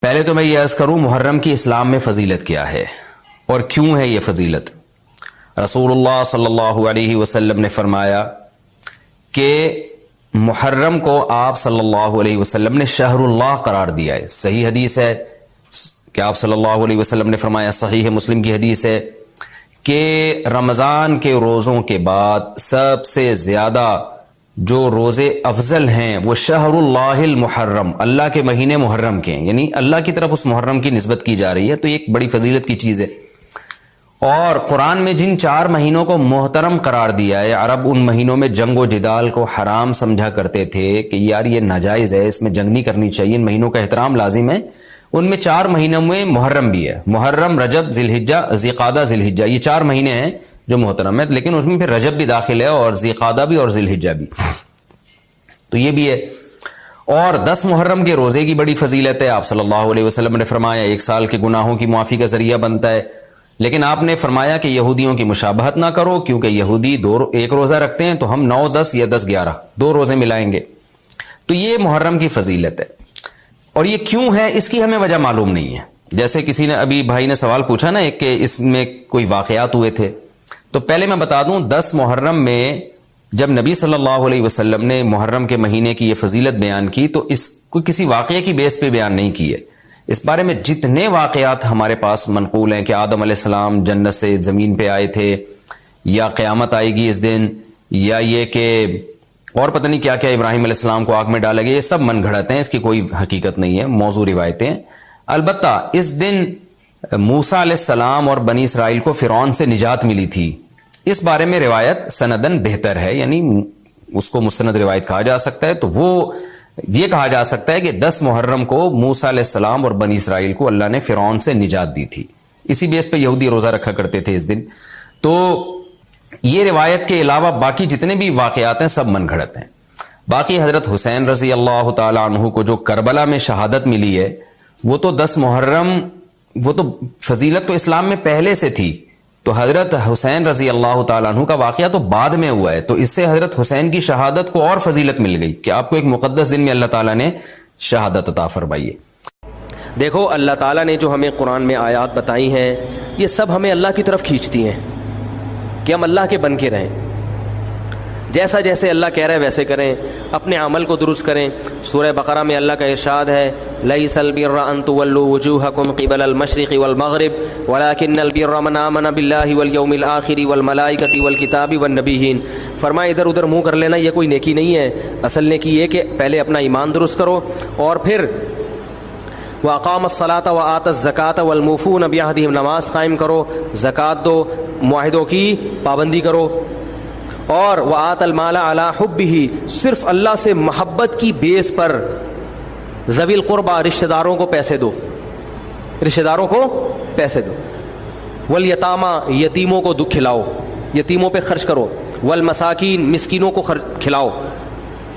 پہلے تو میں یہ عرض کروں محرم کی اسلام میں فضیلت کیا ہے اور کیوں ہے یہ فضیلت۔ رسول اللہ صلی اللہ علیہ وسلم نے فرمایا کہ محرم کو آپ صلی اللہ علیہ وسلم نے شہر اللہ قرار دیا ہے۔ صحیح حدیث ہے کہ آپ صلی اللہ علیہ وسلم نے فرمایا، صحیح مسلم کی حدیث ہے کہ رمضان کے روزوں کے بعد سب سے زیادہ جو روزے افضل ہیں وہ شہر اللہ المحرم، اللہ کے مہینے محرم کے ہیں، یعنی اللہ کی طرف اس محرم کی نسبت کی جا رہی ہے، تو یہ ایک بڑی فضیلت کی چیز ہے۔ اور قرآن میں جن 4 مہینوں کو محترم قرار دیا ہے، عرب ان مہینوں میں جنگ و جدال کو حرام سمجھا کرتے تھے کہ یار یہ ناجائز ہے، اس میں جنگ نہیں کرنی چاہیے، ان مہینوں کا احترام لازم ہے۔ ان میں 4 مہینوں میں محرم بھی ہے، محرم، رجب، ذوالحجہ، ذوالقعدہ، ذوالحجہ، یہ 4 مہینے ہیں جو محترم ہے، لیکن اس میں پھر رجب بھی داخل ہے اور ذوالقعدہ بھی اور ذوالحجہ بھی، تو یہ بھی ہے۔ اور 10 محرم کے روزے کی بڑی فضیلت ہے۔ آپ صلی اللہ علیہ وسلم نے فرمایا 1 سال کے گناہوں کی معافی کا ذریعہ بنتا ہے، لیکن آپ نے فرمایا کہ یہودیوں کی مشابہت نہ کرو، کیونکہ یہودی 1 روزہ رکھتے ہیں تو ہم 9، 10 یا 10، 11 2 روزے ملائیں گے۔ تو یہ محرم کی فضیلت ہے، اور یہ کیوں ہے اس کی ہمیں وجہ معلوم نہیں ہے۔ جیسے کسی نے ابھی بھائی نے سوال پوچھا نا کہ اس میں کوئی واقعات ہوئے تھے، تو پہلے میں بتا دوں 10 محرم میں جب نبی صلی اللہ علیہ وسلم نے محرم کے مہینے کی یہ فضیلت بیان کی تو اس کو کسی واقعے کی بیس پہ بیان نہیں کی ہے۔ اس بارے میں جتنے واقعات ہمارے پاس منقول ہیں کہ آدم علیہ السلام جنت سے زمین پہ آئے تھے، یا قیامت آئے گی اس دن، یا یہ کہ اور پتہ نہیں کیا کیا، ابراہیم علیہ السلام کو آگ میں ڈالا گیا، یہ سب من گھڑت ہیں، اس کی کوئی حقیقت نہیں ہے، موضوع روایتیں ہیں۔ البتہ اس دن موسیٰ علیہ السلام اور بنی اسرائیل کو فرعون سے نجات ملی تھی، اس بارے میں روایت سندن بہتر ہے، یعنی اس کو مستند روایت کہا جا سکتا ہے۔ تو وہ یہ کہا جا سکتا ہے کہ 10 محرم کو موسیٰ علیہ السلام اور بنی اسرائیل کو اللہ نے فرعون سے نجات دی تھی، اسی بیس پہ یہودی روزہ رکھا کرتے تھے اس دن۔ تو یہ روایت کے علاوہ باقی جتنے بھی واقعات ہیں سب من گھڑت ہیں۔ باقی حضرت حسین رضی اللہ تعالی عنہ کو جو کربلا میں شہادت ملی ہے، وہ تو 10 محرم، وہ تو فضیلت تو اسلام میں پہلے سے تھی، تو حضرت حسین رضی اللہ تعالیٰ عنہ کا واقعہ تو بعد میں ہوا ہے، تو اس سے حضرت حسین کی شہادت کو اور فضیلت مل گئی کہ آپ کو ایک مقدس دن میں اللہ تعالیٰ نے شہادت عطا فرمائی ہے۔ دیکھو اللہ تعالیٰ نے جو ہمیں قرآن میں آیات بتائی ہیں، یہ سب ہمیں اللہ کی طرف کھینچتی ہیں کہ ہم اللہ کے بن کے رہیں، جیسا جیسے اللہ کہہ رہا ہے ویسے کریں، اپنے عمل کو درست کریں۔ سورہ بقرہ میں اللہ کا ارشاد ہے لَيْسَ الْبِرَّ أَن تُوَلُّوا وُجُوهَكُمْ قِبَلَ الْمَشْرِقِ وَالْمَغْرِبِ وَلَكِنَّ الْبِرَّ مَنْ آمَنَ بِاللَّهِ وَالْيَوْمِ الْآخِرِ وَالْمَلَائِكَةِ وَالْكِتَابِ وَالنَّبِيِّينَ۔ فرمایا ادھر ادھر منہ کر لینا یہ کوئی نیکی نہیں ہے، اصل نیکی یہ کہ پہلے اپنا ایمان درست کرو، اور پھر وَأَقَامَ الصَّلَاةَ وَآتَى الزَّكَاةَ وَالْمُوفُونَ بِعَهْدِهِمْ، نماز قائم کرو، زکوٰۃ دو، معاہدوں کی پابندی کرو، اور وآت المال علی حبہ، صرف اللہ سے محبت کی بیس پر ذوی القربہ، رشتہ داروں کو پیسے دو، رشتہ داروں کو پیسے دو، والیتامى، یتیموں کو دکھ کھلاؤ، یتیموں پہ خرچ کرو، والمساکین، مسکینوں کو کھلاؤ،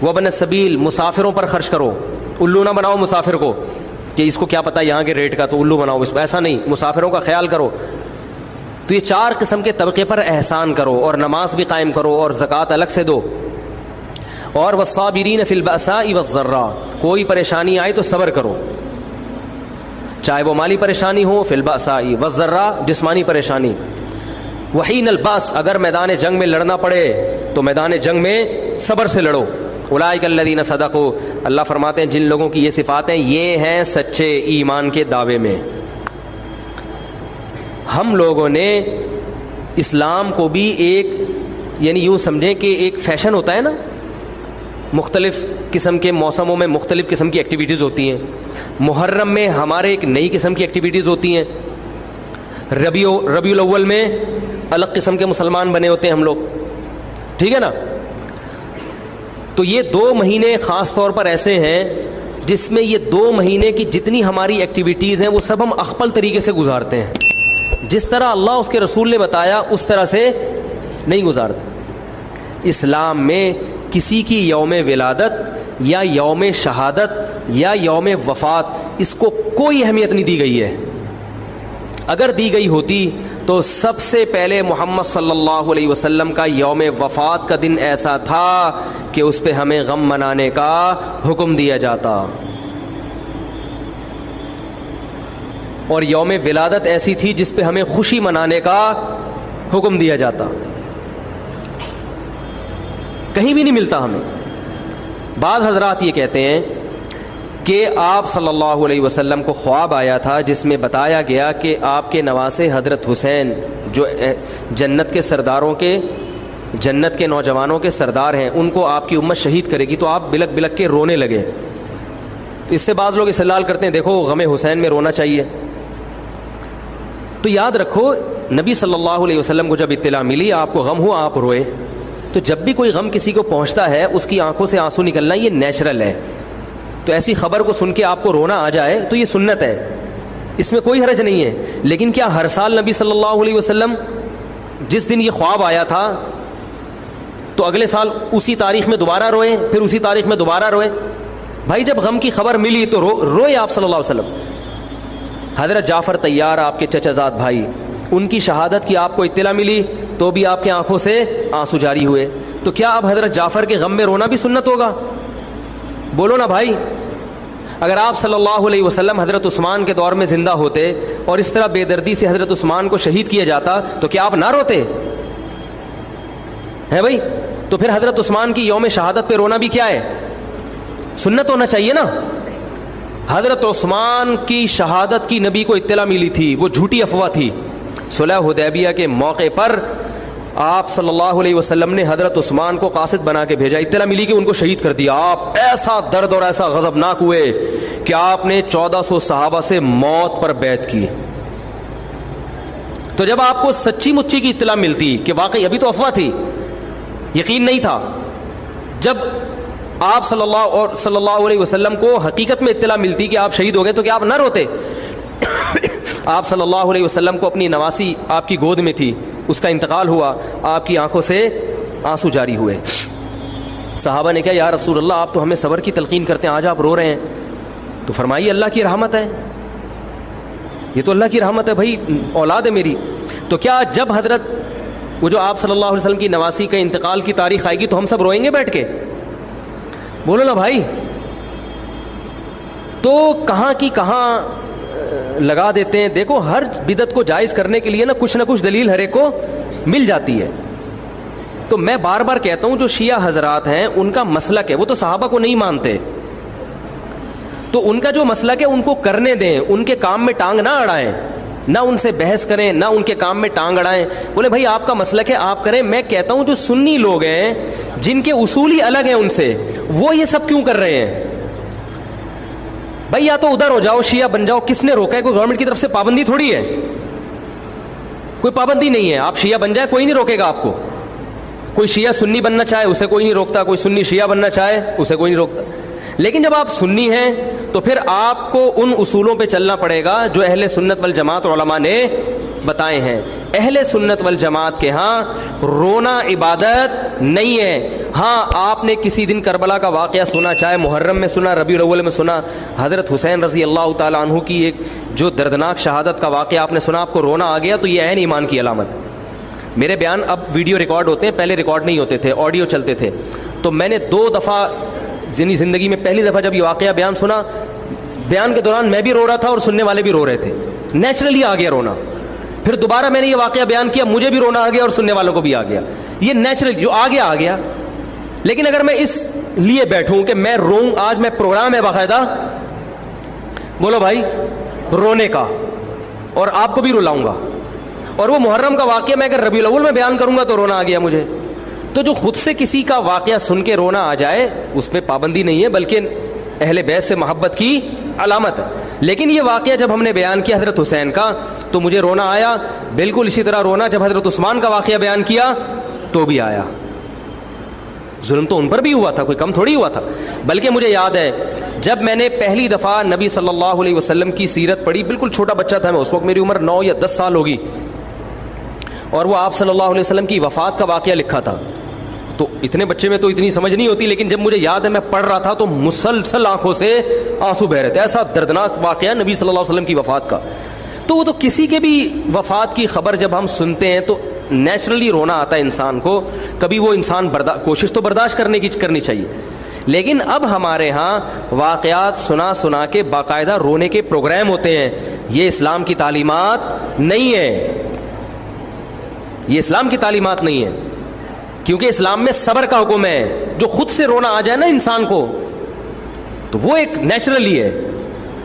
وابن السبیل، مسافروں پر خرچ کرو، الو نہ بناؤ مسافر کو کہ اس کو کیا پتہ یہاں کے ریٹ کا تو الو بناؤ اس کو، ایسا نہیں، مسافروں کا خیال کرو۔ تو یہ 4 قسم کے طبقے پر احسان کرو، اور نماز بھی قائم کرو، اور زکوٰۃ الگ سے دو، اور والصابرین فی البأساء والضراء، کوئی پریشانی آئے تو صبر کرو، چاہے وہ مالی پریشانی ہو، فی البأساء والضراء، جسمانی پریشانی، وحین الباس، اگر میدان جنگ میں لڑنا پڑے تو میدان جنگ میں صبر سے لڑو، اولئک الذین صدقوا، اللہ فرماتے ہیں جن لوگوں کی یہ صفات ہیں یہ ہیں سچے ایمان کے دعوے میں۔ ہم لوگوں نے اسلام کو بھی ایک، یعنی یوں سمجھیں کہ ایک فیشن ہوتا ہے نا، مختلف قسم کے موسموں میں مختلف قسم کی ایکٹیویٹیز ہوتی ہیں، محرم میں ہمارے ایک نئی قسم کی ایکٹیویٹیز ہوتی ہیں، ربیع الاول میں الگ قسم کے مسلمان بنے ہوتے ہیں ہم لوگ، ٹھیک ہے نا۔ تو یہ 2 مہینے خاص طور پر ایسے ہیں جس میں یہ 2 مہینے کی جتنی ہماری ایکٹیویٹیز ہیں وہ سب ہم اخپل طریقے سے گزارتے ہیں، جس طرح اللہ اس کے رسول نے بتایا اس طرح سے نہیں گزارتے۔ اسلام میں کسی کی یوم ولادت یا یوم شہادت یا یوم وفات اس کو کوئی اہمیت نہیں دی گئی ہے، اگر دی گئی ہوتی تو سب سے پہلے محمد صلی اللہ علیہ وسلم کا یوم وفات کا دن ایسا تھا کہ اس پہ ہمیں غم منانے کا حکم دیا جاتا۔ اور یوم ولادت ایسی تھی جس پہ ہمیں خوشی منانے کا حکم دیا جاتا. کہیں بھی نہیں ملتا ہمیں. بعض حضرات یہ کہتے ہیں کہ آپ صلی اللہ علیہ وسلم کو خواب آیا تھا جس میں بتایا گیا کہ آپ کے نواسے حضرت حسین جو جنت کے سرداروں کے جنت کے نوجوانوں کے سردار ہیں ان کو آپ کی امت شہید کرے گی. تو آپ بلک بلک کے رونے لگے. اس سے بعض لوگ استدلال کرتے ہیں دیکھو غم حسین میں رونا چاہیے. تو یاد رکھو نبی صلی اللہ علیہ وسلم کو جب اطلاع ملی آپ کو غم ہوا آپ روئے. تو جب بھی کوئی غم کسی کو پہنچتا ہے اس کی آنکھوں سے آنسو نکلنا یہ نیچرل ہے. تو ایسی خبر کو سن کے آپ کو رونا آ جائے تو یہ سنت ہے, اس میں کوئی حرج نہیں ہے. لیکن کیا ہر سال نبی صلی اللہ علیہ وسلم جس دن یہ خواب آیا تھا تو اگلے سال اسی تاریخ میں دوبارہ روئے پھر اسی تاریخ میں دوبارہ روئے؟ بھائی جب غم کی خبر ملی تو روئے آپ صلی اللہ علیہ وسلم. حضرت جعفر طیار آپ کے چچا زاد بھائی, ان کی شہادت کی آپ کو اطلاع ملی تو بھی آپ کی آنکھوں سے آنسو جاری ہوئے. تو کیا اب حضرت جعفر کے غم میں رونا بھی سنت ہوگا؟ بولو نا بھائی. اگر آپ صلی اللہ علیہ وسلم حضرت عثمان کے دور میں زندہ ہوتے اور اس طرح بے دردی سے حضرت عثمان کو شہید کیا جاتا تو کیا آپ نہ روتے ہیں بھائی؟ تو پھر حضرت عثمان کی یوم شہادت پہ رونا بھی کیا ہے؟ سنت ہونا چاہیے نا. حضرت عثمان کی شہادت کی نبی کو اطلاع ملی تھی, وہ جھوٹی افواہ تھی. صلح حدیبیہ کے موقع پر آپ صلی اللہ علیہ وسلم نے حضرت عثمان کو قاصد بنا کے بھیجا. اطلاع ملی کہ ان کو شہید کر دیا. آپ ایسا درد اور ایسا غضبناک ہوئے کہ آپ نے 1400 صحابہ سے موت پر بیعت کی. تو جب آپ کو سچی مچی کی اطلاع ملتی کہ واقعی ابھی تو افواہ تھی, یقین نہیں تھا, جب آپ صلی اللہ علیہ وسلم کو حقیقت میں اطلاع ملتی کہ آپ شہید ہو گئے تو کیا آپ نہ روتے؟ آپ صلی اللہ علیہ وسلم کو اپنی نواسی آپ کی گود میں تھی, اس کا انتقال ہوا, آپ کی آنکھوں سے آنسو جاری ہوئے. صحابہ نے کہا یا رسول اللہ آپ تو ہمیں صبر کی تلقین کرتے ہیں, آج آپ رو رہے ہیں. تو فرمائی اللہ کی رحمت ہے, یہ تو اللہ کی رحمت ہے بھائی, اولاد ہے میری. تو کیا جب حضرت وہ جو آپ صلی اللہ علیہ وسلم کی نواسی کا انتقال کی تاریخ آئے گی تو ہم سب روئیں گے بیٹھ کے؟ بولو نا بھائی. تو کہاں کی کہاں لگا دیتے ہیں. دیکھو ہر بدعت کو جائز کرنے کے لیے نا کچھ دلیل ہر ایک کو مل جاتی ہے. تو میں بار بار کہتا ہوں جو شیعہ حضرات ہیں ان کا مسلک ہے, وہ تو صحابہ کو نہیں مانتے, تو ان کا جو مسلک ہے ان کو کرنے دیں, ان کے کام میں ٹانگ نہ اڑائیں, نہ ان سے بحث کریں, نہ ان کے کام میں ٹانگ اڑائیں. بولے بھائی آپ کا مسلک ہے آپ کریں. میں کہتا ہوں جو سنی لوگ ہیں جن کے اصول ہی الگ ہیں ان سے, وہ یہ سب کیوں کر رہے ہیں؟ بھائی یا تو ادھر ہو جاؤ, شیعہ بن جاؤ. کس نے روکا ہے؟ کوئی گورنمنٹ کی طرف سے پابندی تھوڑی ہے, کوئی پابندی نہیں ہے. آپ شیعہ بن جائے کوئی نہیں روکے گا آپ کو. کوئی شیعہ سنی بننا چاہے اسے کوئی نہیں روکتا, کوئی سنی شیعہ بننا چاہے اسے کوئی نہیں روکتا. لیکن جب آپ سنی ہیں تو پھر آپ کو ان اصولوں پہ چلنا پڑے گا جو اہل سنت والجماعت علماء نے بتائے ہیں. اہل سنت والجماعت کے ہاں رونا عبادت نہیں ہے. ہاں آپ نے کسی دن کربلا کا واقعہ سنا, چاہے محرم میں سنا, ربیع الاول میں سنا, حضرت حسین رضی اللہ تعالیٰ عنہ کی ایک جو دردناک شہادت کا واقعہ آپ نے سنا, آپ کو رونا آ گیا, تو یہ عین ایمان کی علامت. میرے بیان اب ویڈیو ریکارڈ ہوتے ہیں, پہلے ریکارڈ نہیں ہوتے تھے, آڈیو چلتے تھے. تو میں نے 2 دفعہ زندگی میں پہلی دفعہ جب یہ واقعہ بیان سنا, بیان کے دوران میں بھی رو رہا تھا اور سننے والے بھی رو رہے تھے. نیچرلی آ گیا رونا. پھر دوبارہ میں نے یہ واقعہ بیان کیا, مجھے بھی رونا آ گیا اور سننے والوں کو بھی آ گیا. یہ نیچرل جو آ گیا. لیکن اگر میں اس لیے بیٹھوں کہ میں روؤں, آج میں پروگرام ہے باقاعدہ, بولو بھائی, رونے کا, اور آپ کو بھی رلاؤں گا. اور وہ محرم کا واقعہ میں اگر ربیع الاول میں بیان کروں گا تو رونا آ گیا مجھے. تو جو خود سے کسی کا واقعہ سن کے رونا آ جائے اس پہ پابندی نہیں ہے, بلکہ اہل بیت سے محبت کی علامت ہے. لیکن یہ واقعہ جب ہم نے بیان کیا حضرت حسین کا تو مجھے رونا آیا. بالکل اسی طرح رونا جب حضرت عثمان کا واقعہ بیان کیا تو بھی آیا. ظلم تو ان پر بھی ہوا تھا, کوئی کم تھوڑی ہوا تھا. بلکہ مجھے یاد ہے جب میں نے پہلی دفعہ نبی صلی اللہ علیہ وسلم کی سیرت پڑھی, بالکل چھوٹا بچہ تھا میں اس وقت, میری عمر 9 یا 10 سال ہوگی, اور وہ آپ صلی اللہ علیہ وسلم کی وفات کا واقعہ لکھا تھا. تو اتنے بچے میں تو اتنی سمجھ نہیں ہوتی, لیکن جب مجھے یاد ہے میں پڑھ رہا تھا تو مسلسل آنکھوں سے آنسو بہ رہے تھے. ایسا دردناک واقعہ نبی صلی اللہ علیہ وسلم کی وفات کا. تو وہ تو کسی کے بھی وفات کی خبر جب ہم سنتے ہیں تو نیچرلی رونا آتا ہے انسان کو. کبھی وہ انسان کوشش تو برداشت کرنی چاہیے. لیکن اب ہمارے ہاں واقعات سنا کے باقاعدہ رونے کے پروگرام ہوتے ہیں. یہ اسلام کی تعلیمات نہیں ہے، یہ اسلام کی تعلیمات نہیں ہے، کیونکہ اسلام میں صبر کا حکم ہے. جو خود سے رونا آ جائے نا انسان کو تو وہ ایک نیچرلی ہے.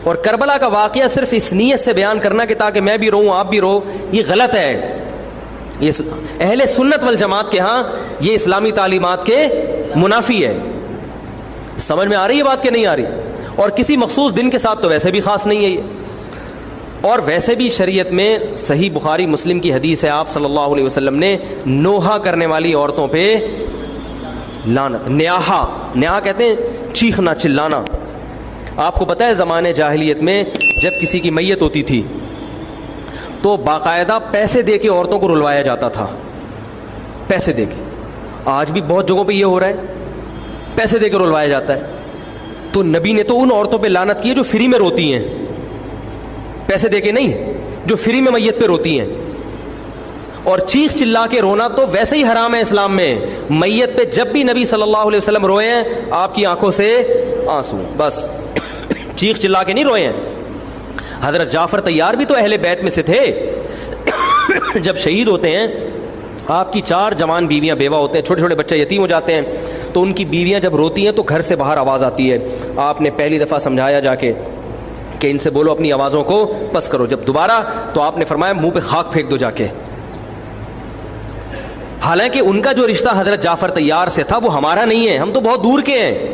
اور کربلا کا واقعہ صرف اس نیت سے بیان کرنا کہ تاکہ میں بھی روؤں آپ بھی رو، یہ غلط ہے. یہ اہل سنت والجماعت کے ہاں یہ اسلامی تعلیمات کے منافی ہے. سمجھ میں آ رہی ہے بات کہ نہیں آ رہی؟ اور کسی مخصوص دن کے ساتھ تو ویسے بھی خاص نہیں ہے یہ. اور ویسے بھی شریعت میں صحیح بخاری مسلم کی حدیث ہے، آپ صلی اللہ علیہ وسلم نے نوحہ کرنے والی عورتوں پہ لعنت، نیاحہ کہتے ہیں چیخنا چلانا. آپ کو پتہ ہے زمانے جاہلیت میں جب کسی کی میت ہوتی تھی تو باقاعدہ پیسے دے کے عورتوں کو رلوایا جاتا تھا، پیسے دے کے. آج بھی بہت جگہوں پہ یہ ہو رہا ہے، پیسے دے کے رلوایا جاتا ہے. تو نبی نے تو ان عورتوں پہ لعنت کی ہے جو فری میں روتی ہیں، پیسے دے کے نہیں، جو فری میں میت پہ روتی ہیں. اور چیخ چلا کے رونا تو ویسے ہی حرام ہے اسلام میں. میت پہ جب بھی نبی صلی اللہ علیہ وسلم روئے ہیں آپ کی آنکھوں سے آنسو، بس چیخ چلا کے نہیں روئے ہیں. حضرت جعفر طیار بھی تو اہل بیت میں سے تھے. جب شہید ہوتے ہیں آپ کی 4 جوان بیویاں بیوہ ہوتے ہیں، چھوٹے چھوٹے بچے یتیم ہو جاتے ہیں، تو ان کی بیویاں جب روتی ہیں تو گھر سے باہر آواز آتی ہے. آپ نے پہلی دفعہ سمجھایا جا کے کہ ان سے بولو اپنی آوازوں کو پس کرو. جب دوبارہ تو آپ نے فرمایا منہ پہ خاک پھینک دو جا کے. حالانکہ ان کا جو رشتہ حضرت جعفر طیار سے تھا وہ ہمارا نہیں ہے، ہم تو بہت دور کے ہیں.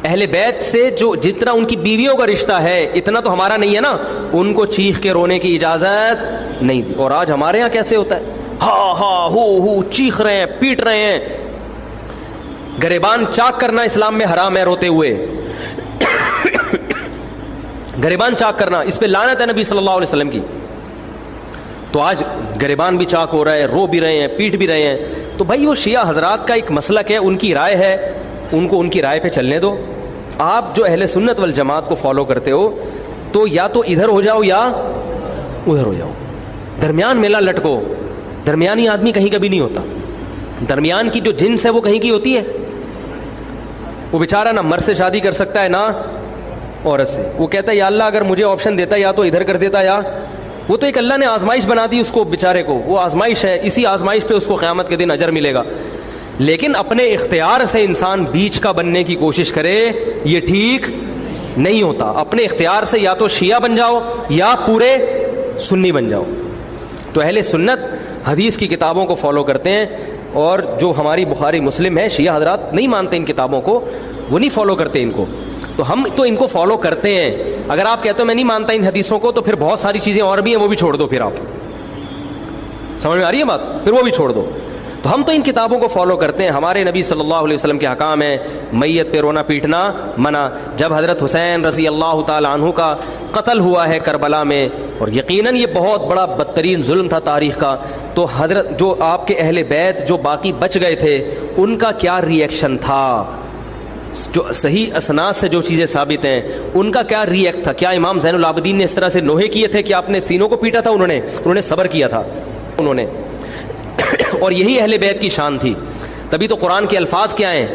اہل بیت سے جو جتنا ان کی بیویوں کا رشتہ ہے اتنا تو ہمارا نہیں ہے نا. ان کو چیخ کے رونے کی اجازت نہیں دی. اور آج ہمارے ہاں کیسے ہوتا ہے، ہاں ہو چیخ رہے ہیں، پیٹ رہے ہیں. گریبان چاک کرنا اسلام میں حرام ہے روتے ہوئے. گریبان چاک کرنا اس پہ لعنت ہے نبی صلی اللہ علیہ وسلم کی. تو آج گریبان بھی چاک ہو رہا ہے، رو بھی رہے ہیں، پیٹ بھی رہے ہیں. تو بھائی وہ شیعہ حضرات کا ایک مسلک ہے، ان کی رائے ہے، ان کو ان کی رائے پہ چلنے دو. آپ جو اہل سنت والجماعت کو فالو کرتے ہو تو یا تو ادھر ہو جاؤ یا ادھر ہو جاؤ، درمیان میلہ لٹکو. درمیانی آدمی کہیں کبھی نہیں ہوتا. درمیان کی جو جنس ہے وہ کہیں کی ہوتی ہے. وہ بیچارہ نہ مرد سے شادی کر سکتا ہے نہ عورت سے. وہ کہتا ہے یا اللہ اگر مجھے آپشن دیتا یا تو ادھر کر دیتا، یا وہ تو ایک اللہ نے آزمائش بنا دی اس کو بیچارے کو. وہ آزمائش ہے، اسی آزمائش پہ اس کو قیامت کے دن اجر ملے گا. لیکن اپنے اختیار سے انسان بیچ کا بننے کی کوشش کرے یہ ٹھیک نہیں ہوتا. اپنے اختیار سے یا تو شیعہ بن جاؤ یا پورے سنی بن جاؤ. تو اہل سنت حدیث کی کتابوں کو فالو کرتے ہیں، اور جو ہماری بخاری مسلم ہے شیعہ حضرات نہیں مانتے ان کتابوں کو، وہ نہیں فالو کرتے ان کو. تو ہم تو ان کو فالو کرتے ہیں. اگر آپ کہتے ہو میں نہیں مانتا ان حدیثوں کو تو پھر بہت ساری چیزیں اور بھی ہیں وہ بھی چھوڑ دو. پھر آپ سمجھ میں آ رہی ہے بات؟ پھر وہ بھی چھوڑ دو. تو ہم تو ان کتابوں کو فالو کرتے ہیں. ہمارے نبی صلی اللہ علیہ وسلم کے حکام ہیں میت پہ رونا پیٹنا منع. جب حضرت حسین رضی اللہ تعالی عنہ کا قتل ہوا ہے کربلا میں، اور یقیناً یہ بہت بڑا بدترین ظلم تھا تاریخ کا، تو حضرت جو آپ کے اہل بیت جو باقی بچ گئے تھے ان کا کیا ری ایکشن تھا؟ جو صحیح اسناد سے جو چیزیں ثابت ہیں ان کا کیا ری ایکٹ تھا؟ کیا امام زین العابدین نے اس طرح سے نوحے کیے تھے کہ آپ نے سینوں کو پیٹا تھا؟ انہوں نے صبر کیا تھا انہوں نے. اور یہی اہل بیت کی شان تھی. تبھی تو قرآن کے الفاظ کیا ہیں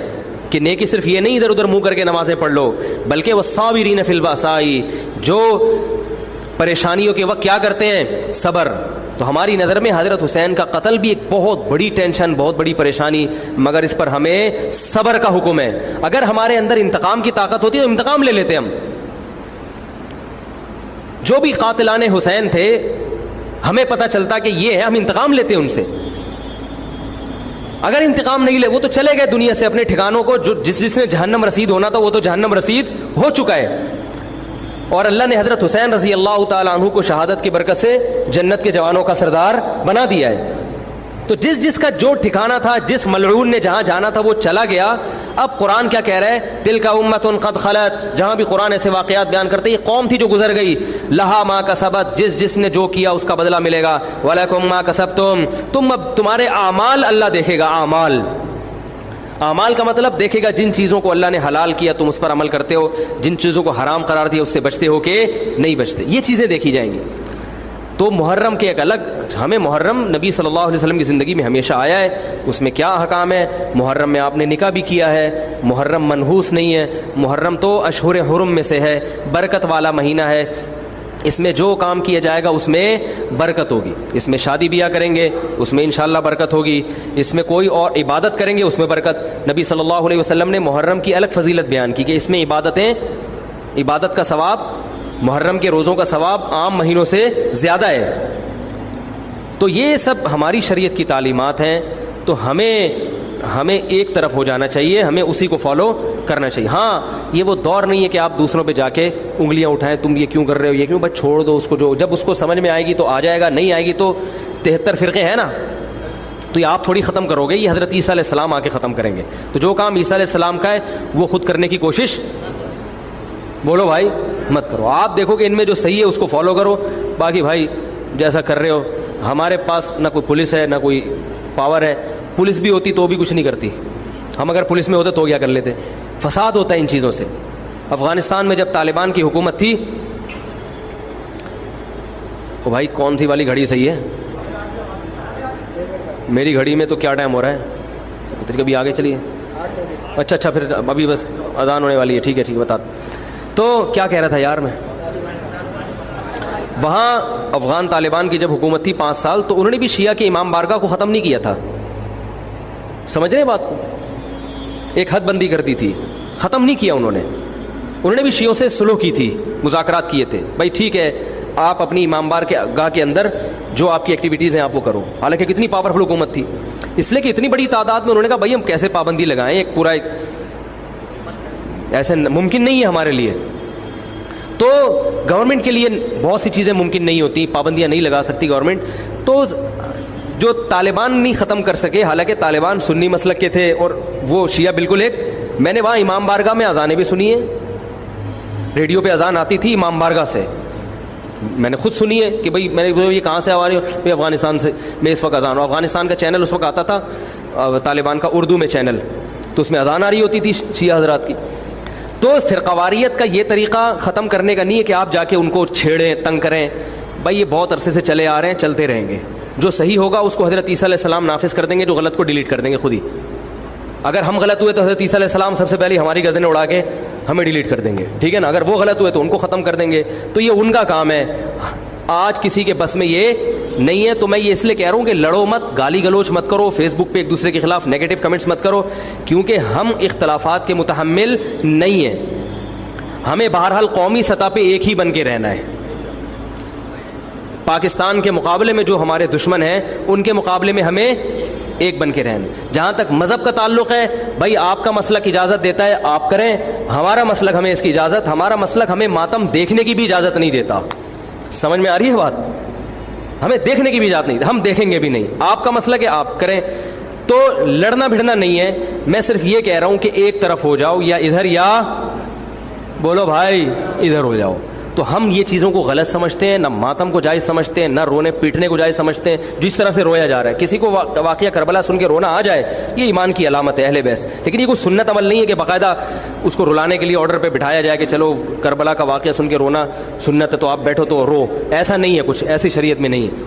کہ نیکی صرف یہ نہیں ادھر ادھر منہ کر کے نمازیں پڑھ لو، بلکہ والصابرین فی البأساء، جو پریشانیوں کے وقت کیا کرتے ہیں؟ صبر. تو ہماری نظر میں حضرت حسین کا قتل بھی ایک بہت بڑی ٹینشن، بہت بڑی پریشانی، مگر اس پر ہمیں صبر کا حکم ہے. اگر ہمارے اندر انتقام کی طاقت ہوتی تو انتقام لے لیتے ہم. جو بھی قاتلان حسین تھے ہمیں پتہ چلتا کہ یہ ہے، ہم انتقام لیتے ان سے. اگر انتقام نہیں لے، وہ تو چلے گئے دنیا سے اپنے ٹھکانوں کو، جو جس نے جہنم رسید ہونا تھا وہ تو جہنم رسید ہو چکا ہے. اور اللہ نے حضرت حسین رضی اللہ تعالی عنہ کو شہادت کی برکت سے جنت کے جوانوں کا سردار بنا دیا ہے. تو جس کا جو ٹھکانہ تھا، جس ملعون نے جہاں جانا تھا وہ چلا گیا. اب قرآن کیا کہہ رہا ہے؟ تلک امۃ قد خلت. جہاں بھی قرآن ایسے واقعات بیان کرتے ہیں، یہ قوم تھی جو گزر گئی. لہا ما کسبت، جس نے جو کیا اس کا بدلہ ملے گا. ولکم ما کسبتم، تم اب تمہارے اعمال اللہ دیکھے گا. اعمال کا مطلب دیکھے گا جن چیزوں کو اللہ نے حلال کیا تم اس پر عمل کرتے ہو، جن چیزوں کو حرام قرار دیا اس سے بچتے ہو کہ نہیں بچتے. یہ چیزیں دیکھی جائیں گی. تو محرم کے ایک الگ، ہمیں محرم نبی صلی اللہ علیہ وسلم کی زندگی میں ہمیشہ آیا ہے، اس میں کیا احکام ہے. محرم میں آپ نے نکاح بھی کیا ہے. محرم منحوس نہیں ہے. محرم تو اشہر حرم میں سے ہے، برکت والا مہینہ ہے. اس میں جو کام کیا جائے گا اس میں برکت ہوگی. اس میں شادی بیاہ کریں گے اس میں انشاءاللہ برکت ہوگی. اس میں کوئی اور عبادت کریں گے اس میں برکت. نبی صلی اللہ علیہ وسلم نے محرم کی الگ فضیلت بیان کی کہ اس میں عبادت کا ثواب، محرم کے روزوں کا ثواب عام مہینوں سے زیادہ ہے. تو یہ سب ہماری شریعت کی تعلیمات ہیں. تو ہمیں ایک طرف ہو جانا چاہیے، ہمیں اسی کو فالو کرنا چاہیے. ہاں یہ وہ دور نہیں ہے کہ آپ دوسروں پہ جا کے انگلیاں اٹھائیں، تم یہ کیوں کر رہے ہو، یہ کیوں. بس چھوڑ دو اس کو، جو جب اس کو سمجھ میں آئے گی تو آ جائے گا، نہیں آئے گی تو 73 فرقے ہیں نا، تو یہ آپ تھوڑی ختم کرو گے، یہ حضرت عیسیٰ علیہ السلام آ کے ختم کریں گے. تو جو کام عیسیٰ علیہ السلام کا ہے وہ خود کرنے کی کوشش بولو بھائی مت کرو. آپ دیکھو کہ ان میں جو صحیح ہے اس کو فالو کرو. باقی بھائی جیسا کر رہے ہو، ہمارے پاس نہ کوئی پولیس ہے نہ کوئی پاور ہے. پولیس بھی ہوتی تو بھی کچھ نہیں کرتی. ہم اگر پولیس میں ہوتے تو کیا کر لیتے. فساد ہوتا ہے ان چیزوں سے. افغانستان میں جب طالبان کی حکومت تھی، او بھائی کون سی والی گھڑی صحیح ہے؟ میری گھڑی میں تو کیا ٹائم ہو رہا ہے؟ کبھی آگے چلیے. اچھا پھر ابھی بس اذان ہونے والی ہے. ٹھیک ہے بتا. تو کیا کہہ رہا تھا یار میں، وہاں افغان طالبان کی جب حکومت تھی 5 سال، تو انہوں نے بھی شیعہ کے امام بارگاہ کو ختم نہیں کیا تھا. سمجھ رہے ہیں بات کو؟ ایک حد بندی کر دی تھی، ختم نہیں کیا انہوں نے بھی شیعوں سے صلح کی تھی، مذاکرات کیے تھے. بھائی ٹھیک ہے آپ اپنی امام بارگاہ کے اندر جو آپ کی ایکٹیویٹیز ہیں آپ وہ کرو. حالانکہ کتنی پاورفل حکومت تھی، اس لیے کہ اتنی بڑی تعداد میں انہوں نے کہا بھائی ہم کیسے پابندی لگائیں، ایک پورا ایسے ممکن نہیں ہے ہمارے لیے. تو گورنمنٹ کے لیے بہت سی چیزیں ممکن نہیں ہوتی، پابندیاں نہیں لگا سکتی گورنمنٹ. تو جو طالبان نہیں ختم کر سکے، حالانکہ طالبان سنی مسلک کے تھے اور وہ شیعہ بالکل ایک. میں نے وہاں امام بارگاہ میں اذانیں بھی سنی ہیں، ریڈیو پہ اذان آتی تھی امام بارگاہ سے، میں نے خود سنی ہے کہ بھائی میں نے یہ کہاں سے آ رہی ہوں، افغانستان سے. میں اس وقت اذان ہوں. افغانستان کا چینل اس وقت آتا تھا طالبان کا اردو میں چینل، تو اس میں اذان آ رہی ہوتی تھی شیعہ حضرات کی. تو فرقواریت کا یہ طریقہ ختم کرنے کا نہیں ہے کہ آپ جا کے ان کو چھیڑیں تنگ کریں. بھائی یہ بہت عرصے سے چلے آ رہے ہیں، چلتے رہیں گے. جو صحیح ہوگا اس کو حضرت عیسیٰ علیہ السلام نافذ کر دیں گے، جو غلط کو ڈیلیٹ کر دیں گے خود ہی. اگر ہم غلط ہوئے تو حضرت عیسیٰ علیہ السلام سب سے پہلے ہماری گردنیں اڑا کے ہمیں ڈیلیٹ کر دیں گے، ٹھیک ہے نا. اگر وہ غلط ہوئے تو ان کو ختم کر دیں گے. تو یہ ان کا کام ہے، آج کسی کے بس میں یہ نہیں ہے. تو میں یہ اس لیے کہہ رہا ہوں کہ لڑو مت، گالی گلوچ مت کرو، فیس بک پہ ایک دوسرے کے خلاف نیگیٹو کمنٹس مت کرو، کیونکہ ہم اختلافات کے متحمل نہیں ہیں. ہمیں بہرحال قومی سطح پہ ایک ہی بن کے رہنا ہے. پاکستان کے مقابلے میں جو ہمارے دشمن ہیں ان کے مقابلے میں ہمیں ایک بن کے رہنا. جہاں تک مذہب کا تعلق ہے، بھائی آپ کا مسلک اجازت دیتا ہے آپ کریں، ہمارا مسلک ہمیں اس کی اجازت، ہمارا مسلک ہمیں ماتم دیکھنے کی بھی اجازت نہیں دیتا. سمجھ میں آ رہی ہے بات؟ ہمیں دیکھنے کی بھی اجازت نہیں، ہم دیکھیں گے بھی نہیں. آپ کا مسلک ہے آپ کریں. تو لڑنا بھڑنا نہیں ہے. میں صرف یہ کہہ رہا ہوں کہ ایک طرف ہو جاؤ، یا ادھر یا بولو بھائی ادھر ہو جاؤ. تو ہم یہ چیزوں کو غلط سمجھتے ہیں، نہ ماتم کو جائز سمجھتے ہیں، نہ رونے پیٹنے کو جائز سمجھتے ہیں. جس طرح سے رویا جا رہا ہے، کسی کو واقعہ کربلا سن کے رونا آ جائے، یہ ایمان کی علامت ہے اہل بیت. لیکن یہ کوئی سنت عمل نہیں ہے کہ باقاعدہ اس کو رلانے کے لیے آرڈر پہ بٹھایا جائے کہ چلو کربلا کا واقعہ سن کے رونا سنت ہے تو آپ بیٹھو تو رو. ایسا نہیں ہے، کچھ ایسی شریعت میں نہیں ہے.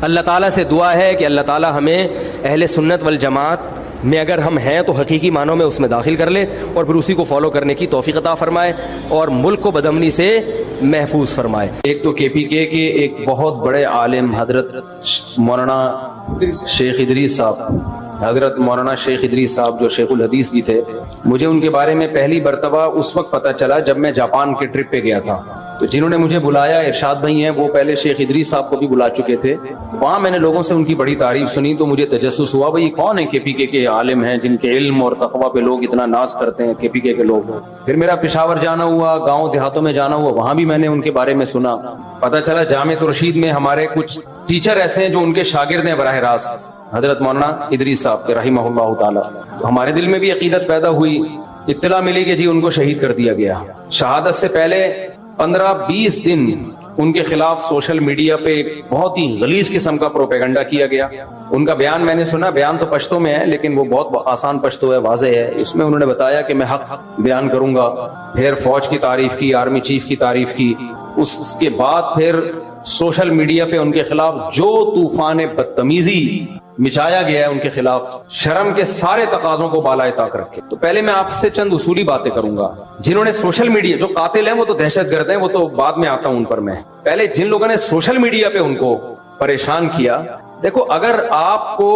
اللہ تعالیٰ سے دعا ہے کہ اللہ تعالیٰ ہمیں اہل سنت والجماعت میں اگر ہم ہیں تو حقیقی معنوں میں اس میں داخل کر لے، اور پھر اسی کو فالو کرنے کی توفیق عطا فرمائے اور ملک کو بدامنی سے محفوظ فرمائے. ایک تو کے پی کے ایک بہت بڑے عالم حضرت مولانا شیخ ادریس صاحب جو شیخ الحدیث بھی تھے، مجھے ان کے بارے میں پہلی مرتبہ اس وقت پتہ چلا جب میں جاپان کے ٹرپ پہ گیا تھا. تو جنہوں نے مجھے بلایا ارشاد بھائی ہیں، وہ پہلے شیخ ادریس صاحب کو بھی بلا چکے تھے. وہاں میں نے لوگوں سے ان کی بڑی تعریف سنی تو مجھے تجسس ہوا بھئی کون ہیں کے پی کے عالم ہیں جن کے علم اور تقویٰ پہ لوگ اتنا ناز کرتے ہیں، کے پی کے لوگ. پھر میرا پشاور جانا ہوا، گاؤں دیہاتوں میں جانا ہوا، وہاں بھی میں نے ان کے بارے میں سنا. پتہ چلا جامع رشید میں ہمارے کچھ ٹیچر ایسے ہیں جو ان کے شاگرد ہیں براہ راست حضرت مولانا ادریس صاحب کے رحمہ اللہ تعالی. ہمارے دل میں بھی عقیدت پیدا ہوئی، اطلاع ملی کہ جی ان کو شہید کر دیا گیا. شہادت سے پہلے 15-20 دن ان کے خلاف سوشل میڈیا پہ ایک بہت ہی غلیظ قسم کا پروپیگنڈا کیا گیا. ان کا بیان میں نے سنا، بیان تو پشتو میں ہے لیکن وہ بہت آسان پشتو ہے، واضح ہے. اس میں انہوں نے بتایا کہ میں حق بیان کروں گا، پھر فوج کی تعریف کی، آرمی چیف کی تعریف کی. اس کے بعد پھر سوشل میڈیا پہ ان کے خلاف جو طوفان بدتمیزی مچایا گیا ہے ان کے خلاف شرم کے سارے تقاضوں کو بالائے طاق رکھ کے. تو پہلے میں آپ سے چند اصولی باتیں کروں گا. جنہوں نے سوشل میڈیا، جو قاتل ہیں وہ تو دہشت گرد ہیں، وہ تو بعد میں آتا ہوں ان پر میں. پہلے جن لوگوں نے سوشل میڈیا پہ ان کو پریشان کیا، دیکھو اگر آپ کو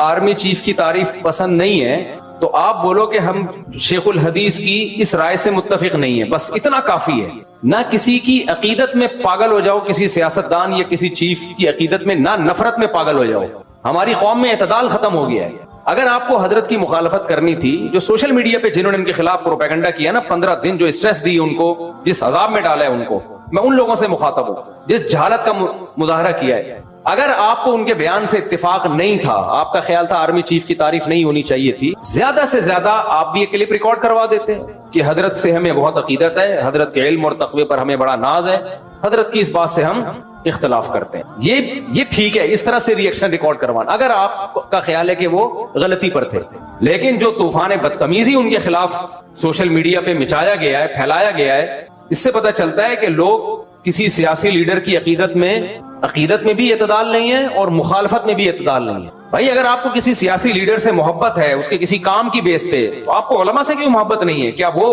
آرمی چیف کی تعریف پسند نہیں ہے تو آپ بولو کہ ہم شیخ الحدیث کی اس رائے سے متفق نہیں ہیں، بس اتنا کافی ہے. نہ کسی کی عقیدت میں پاگل ہو جاؤ، کسی سیاستدان یا کسی چیف کی عقیدت میں، نہ نفرت میں پاگل ہو جاؤ. ہماری قوم میں اعتدال ختم ہو گیا ہے. اگر آپ کو حضرت کی مخالفت کرنی تھی، جو سوشل میڈیا پہ جنہوں نے ان کے خلاف پروپیگنڈا کیا نا 15 دن، جو اسٹریس دی ان کو، جس عذاب میں ڈالا ہے ان کو، میں ان لوگوں سے مخاطب ہوں جس جہالت کا مظاہرہ کیا ہے. اگر آپ کو ان کے بیان سے اتفاق نہیں تھا، آپ کا خیال تھا آرمی چیف کی تعریف نہیں ہونی چاہیے تھی، زیادہ سے زیادہ آپ بھی یہ کلپ ریکارڈ کروا دیتے کہ حضرت سے ہمیں بہت عقیدت ہے، حضرت کے علم اور تقوی پر ہمیں بڑا ناز ہے، حضرت کی اس بات سے ہم اختلاف کرتے ہیں. یہ ٹھیک ہے اس طرح سے ریئیکشن ریکارڈ کروانا اگر آپ کا خیال ہے کہ وہ غلطی پر تھے. لیکن جو طوفان بدتمیزی ان کے خلاف سوشل میڈیا پہ مچایا گیا ہے، پھیلایا گیا ہے، اس سے پتہ چلتا ہے کہ لوگ کسی سیاسی لیڈر کی عقیدت میں بھی اعتدال نہیں ہے اور مخالفت میں بھی اعتدال نہیں ہے. بھائی اگر آپ کو کسی سیاسی لیڈر سے محبت ہے، اس کے کسی کام کی بیس پہ، تو آپ کو علماء سے کیوں محبت نہیں ہے؟ کیا وہ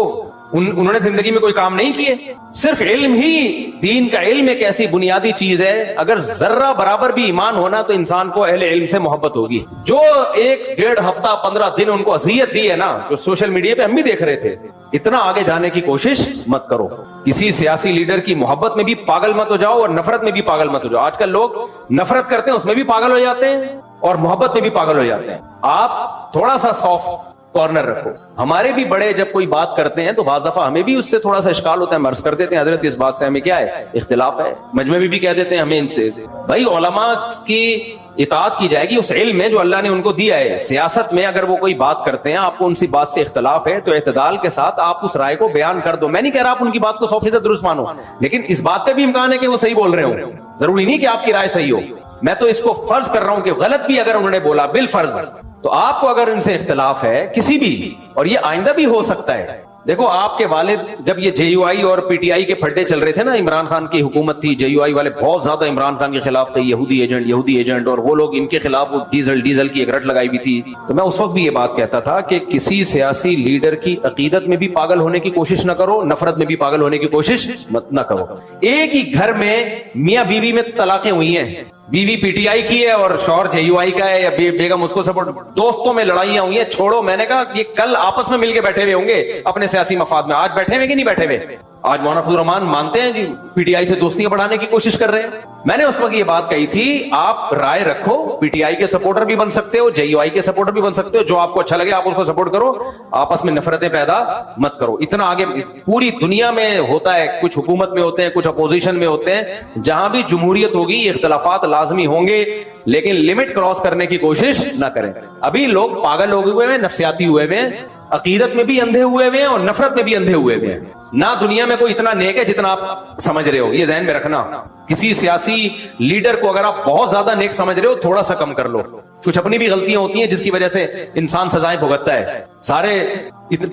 انہوں نے زندگی میں کوئی کام نہیں کیے؟ صرف علم ہی، دین کا علم ایک ایسی بنیادی چیز ہے، اگر ذرہ برابر بھی ایمان ہونا تو انسان کو اہل علم سے محبت ہوگی. جو 1-1.5 ہفتہ 15 دن ان کو اذیت دی ہے نا، جو سوشل میڈیا پہ ہم بھی دیکھ رہے تھے، اتنا آگے جانے کی کوشش مت کرو. کسی سیاسی لیڈر کی محبت میں بھی پاگل مت ہو جاؤ اور نفرت میں بھی پاگل مت ہو جاؤ. آج کل لوگ نفرت کرتے ہیں، اس میں بھی پاگل ہو جاتے ہیں اور محبت میں بھی پاگل ہو جاتے ہیں. آپ تھوڑا سا سافٹ کارنر رکھو. ہمارے بھی بڑے جب کوئی بات کرتے ہیں تو بعض دفعہ ہمیں بھی اس سے تھوڑا سا اشکال ہوتا ہے، ہم عرض کر دیتے ہیں حضرت اس بات سے ہمیں کیا ہے، اختلاف ہے. مجمع میں بھی کہہ دیتے ہیں ہمیں ان سے. بھائی علماء کی اطاعت کی جائے گی اس علم میں جو اللہ نے ان کو دیا ہے. سیاست میں اگر وہ کوئی بات کرتے ہیں، آپ کو ان سی بات سے اختلاف ہے، تو اعتدال کے ساتھ آپ اس رائے کو بیان کر دو. میں نہیں کہہ رہا آپ ان کی بات کو 100% درست مانو، لیکن اس بات پہ بھی امکان ہے کہ وہ صحیح بول رہے ہوں. ضروری نہیں کہ آپ کی رائے صحیح ہو. میں تو اس کو فرض کر رہا ہوں کہ غلط بھی اگر انہوں نے بولا بالفرض، تو آپ کو اگر ان سے اختلاف ہے کسی بھی، اور یہ آئندہ بھی ہو سکتا ہے. دیکھو آپ کے والد جب یہ جے یو آئی اور پی ٹی آئی کے پھڈے چل رہے تھے نا، عمران خان کی حکومت تھی، جے یو آئی والے بہت زیادہ عمران خان کے خلاف تھے، یہودی ایجنٹ، اور وہ لوگ ان کے خلاف ڈیزل کی ایک رٹ لگائی بھی تھی. تو میں اس وقت بھی یہ بات کہتا تھا کہ کسی سیاسی لیڈر کی عقیدت میں بھی پاگل ہونے کی کوشش نہ کرو، نفرت میں بھی پاگل ہونے کی کوشش نہ کرو. ایک ہی گھر میں میاں بیوی میں طلاقیں ہوئی ہیں، بیوی پی ٹی آئی کی ہے اور شوہر جے یو آئی کا ہے، یا بیگم اس کو سپورٹ، دوستوں میں لڑائیاں ہوئی ہیں. چھوڑو، میں نے کہا یہ کل آپس میں مل کے بیٹھے ہوئے ہوں گے اپنے سیاسی مفاد میں. آج بیٹھے ہوئے کہ نہیں بیٹھے ہوئے؟ آج مولانا فضل الرحمان مانتے ہیں جی پی ٹی آئی سے دوستیاں بڑھانے کی کوشش کر رہے ہیں. میں نے اس وقت یہ بات کہی تھی، آپ رائے رکھو، پی ٹی آئی کے سپورٹر بھی بن سکتے ہو، جے یو آئی کے سپورٹر بھی بن سکتے ہو، جو آپ کو اچھا لگے آپ اس کو سپورٹ کرو، آپس میں نفرتیں پیدا مت کرو. اتنا آگے پوری دنیا میں ہوتا ہے، کچھ حکومت میں ہوتے ہیں، کچھ اپوزیشن میں ہوتے ہیں، جہاں بھی جمہوریت ہوگی اختلافات لازمی ہوں گے، لیکن لمٹ کراس کرنے کی کوشش نہ کریں. ابھی لوگ پاگل ہوئے ہیں، نفسیاتی ہوئے ہیں، عقیدت میں بھی اندھے ہوئے ہیں اور نفرت میں بھی اندھے ہوئے ہیں. نہ دنیا میں کوئی اتنا نیک ہے جتنا آپ سمجھ رہے ہو، یہ ذہن میں رکھنا. کسی سیاسی لیڈر کو اگر آپ بہت زیادہ نیک سمجھ رہے ہو، تھوڑا سا کم کر لو. کچھ اپنی بھی غلطیاں ہوتی ہیں جس کی وجہ سے انسان سزائیں بھگتتا ہے، سارے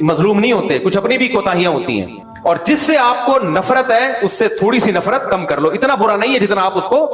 مظلوم نہیں ہوتے، کچھ اپنی بھی کوتاہیاں ہوتی ہیں. اور جس سے آپ کو نفرت ہے اس سے تھوڑی سی نفرت کم کر لو. اتنا برا نہیں ہے جتنا آپ اس کو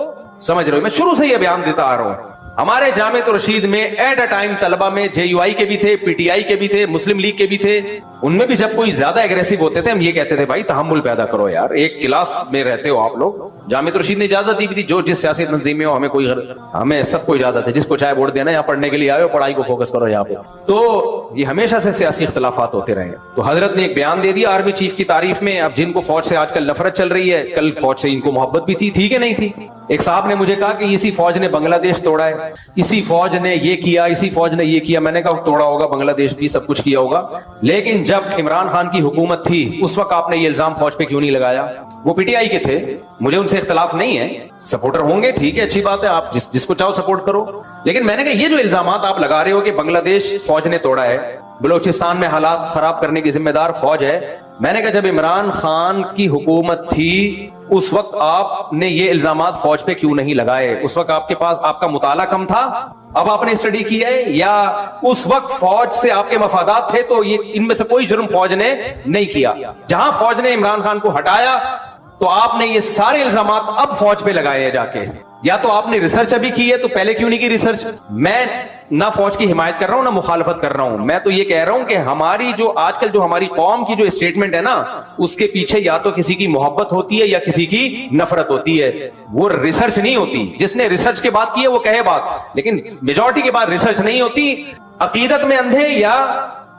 سمجھ رہے ہو. میں شروع سے یہ بیان دیتا آ رہا ہوں. ہمارے جامعۃ الرشید میں ایٹ اے ٹائم طلبہ میں جے یو آئی کے بھی تھے، پی ٹی آئی کے بھی تھے، مسلم لیگ کے بھی تھے. ان میں بھی جب کوئی زیادہ اگریسو ہوتے تھے ہم یہ کہتے تھے بھائی تحمل پیدا کرو یار، ایک کلاس میں رہتے ہو آپ لوگ. جامعۃ الرشید نے اجازت دی بھی تھی، جو جس سیاسی تنظیم میں ہو ہمیں سب کو اجازت ہے، جس کو چاہے ووٹ دینا، یہاں پڑھنے کے لیے آئے ہو، پڑھائی کو فوکس کرو یہاں پہ. تو یہ ہمیشہ سے سیاسی اختلافات ہوتے رہے. تو حضرت نے ایک بیان دے دیا آرمی چیف کی تعریف میں. اب جن کو فوج سے آج کل نفرت چل رہی ہے، کل فوج سے ان کو محبت بھی تھی کہ نہیں تھی. ایک صاحب نے مجھے کہا کہ اسی فوج نے بنگلہ دیش توڑا ہے، اسی فوج نے یہ کیا، اسی فوج نے یہ کیا. میں نے کہا توڑا ہوگا، بنگلہ دیش بھی سب کچھ کیا ہوگا، لیکن جب عمران خان کی حکومت تھی اس وقت آپ نے یہ الزام فوج پہ کیوں نہیں لگایا؟ وہ پی ٹی آئی کے تھے، مجھے ان سے اختلاف نہیں ہے، سپورٹر ہوں گے، ٹھیک ہے، اچھی بات ہے، آپ جس کو چاہو سپورٹ کرو. لیکن میں نے کہا یہ جو الزامات آپ لگا رہے ہو کہ بنگلہ دیش فوج نے توڑا ہے، بلوچستان میں حالات خراب کرنے کی ذمہ دار فوج ہے، میں نے کہا جب عمران خان کی حکومت تھی اس وقت آپ نے یہ الزامات فوج پہ کیوں نہیں لگائے؟ اس وقت آپ کے پاس آپ کا مطالعہ کم تھا، اب آپ نے اسٹڈی کیا ہے، یا اس وقت فوج سے آپ کے مفادات تھے تو یہ ان میں سے کوئی جرم فوج نے نہیں کیا؟ جہاں فوج نے عمران خان کو ہٹایا تو آپ نے یہ سارے الزامات اب فوج پہ لگائے ہیں جا کے. یا تو آپ نے ریسرچ ابھی کی ہے تو پہلے کیوں نہیں کی ریسرچ؟ میں نہ فوج کی حمایت کر رہا ہوں نہ مخالفت کر رہا ہوں، میں تو یہ کہہ رہا ہوں کہ ہماری جو آج کل جو ہماری قوم کی جو اسٹیٹمنٹ ہے نا، اس کے پیچھے یا تو کسی کی محبت ہوتی ہے یا کسی کی نفرت ہوتی ہے، وہ ریسرچ نہیں ہوتی۔ جس نے ریسرچ کے بات کی ہے وہ کہے بات، لیکن میجورٹی کے بعد ریسرچ نہیں ہوتی، عقیدت میں اندھے یا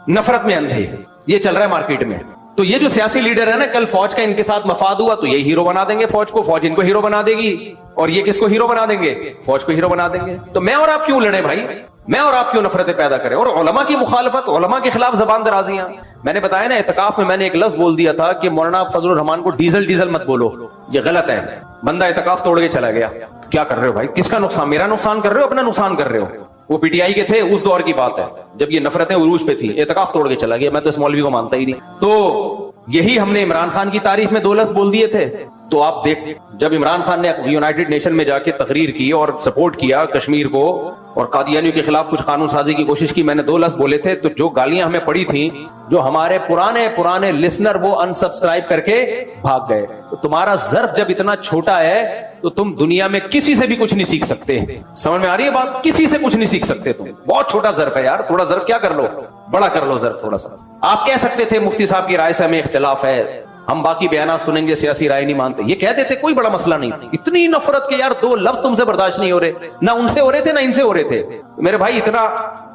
نفرت میں اندھے، یہ چل رہا ہے مارکیٹ میں۔ تو یہ جو سیاسی لیڈر ہے نا، کل فوج کا ان کے ساتھ مفاد ہوا تو یہ ہیرو بنا دیں گے فوج کو، فوج ان کو ہیرو بنا دے گی، اور یہ کس کو ہیرو بنا دیں گے؟ فوج کو ہیرو بنا دیں گے۔ تو میں اور آپ کیوں لڑیں بھائی؟ میں اور آپ کیوں نفرتیں پیدا کریں؟ اور علماء کی مخالفت، علماء کے خلاف زبان درازیاں۔ میں نے بتایا نا اعتکاف میں، میں نے ایک لفظ بول دیا تھا کہ مولانا فضل الرحمان کو ڈیزل مت بولو، یہ غلط ہے۔ بندہ اعتکاف توڑ کے چلا گیا، کیا کر رہے ہو بھائی؟ کس کا نقصان؟ میرا نقصان کر رہے ہو، اپنا نقصان کر رہے ہو۔ وہ پی ٹی آئی کے تھے، اس دور کی بات ہے جب یہ نفرتیں عروج پہ تھی، اعتکاف توڑ کے چلا گیا۔ میں تو اس مولوی کو مانتا ہی نہیں۔ تو یہی ہم نے عمران خان کی تعریف میں 2 لفظ بول دیے تھے۔ تو آپ دیکھ، جب عمران خان نے یونائٹڈ نیشن میں جا کے تقریر کی اور سپورٹ کیا کشمیر کو اور قادیانیوں کے خلاف کچھ قانون سازی کی کوشش کی، میں نے 2 لفظ بولے تھے، تو جو گالیاں ہمیں پڑی تھیں، جو ہمارے پرانے لسنر وہ انسبسکرائب کر کے بھاگ گئے۔ تو تمہارا ظرف جب اتنا چھوٹا ہے تو تم دنیا میں کسی سے بھی کچھ نہیں سیکھ سکتے۔ سمجھ میں آ رہی ہے بات؟ کسی سے کچھ نہیں سیکھ سکتے تم، بہت چھوٹا ظرف ہے یار۔ تھوڑا ظرف کیا کر لو، بڑا کر لو ظرف تھوڑا سا۔ آپ کہہ سکتے تھے مفتی صاحب کی رائے سے ہمیں اختلاف ہے، ہم باقی بیانات سنیں گے، سیاسی رائے نہیں مانتے، یہ کہہ دیتے، کوئی بڑا مسئلہ نہیں۔ اتنی نفرت کہ یار 2 لفظ تم سے برداشت نہیں ہو رہے، نہ ان سے ہو رہے تھے نہ ان سے ہو رہے تھے۔ میرے بھائی اتنا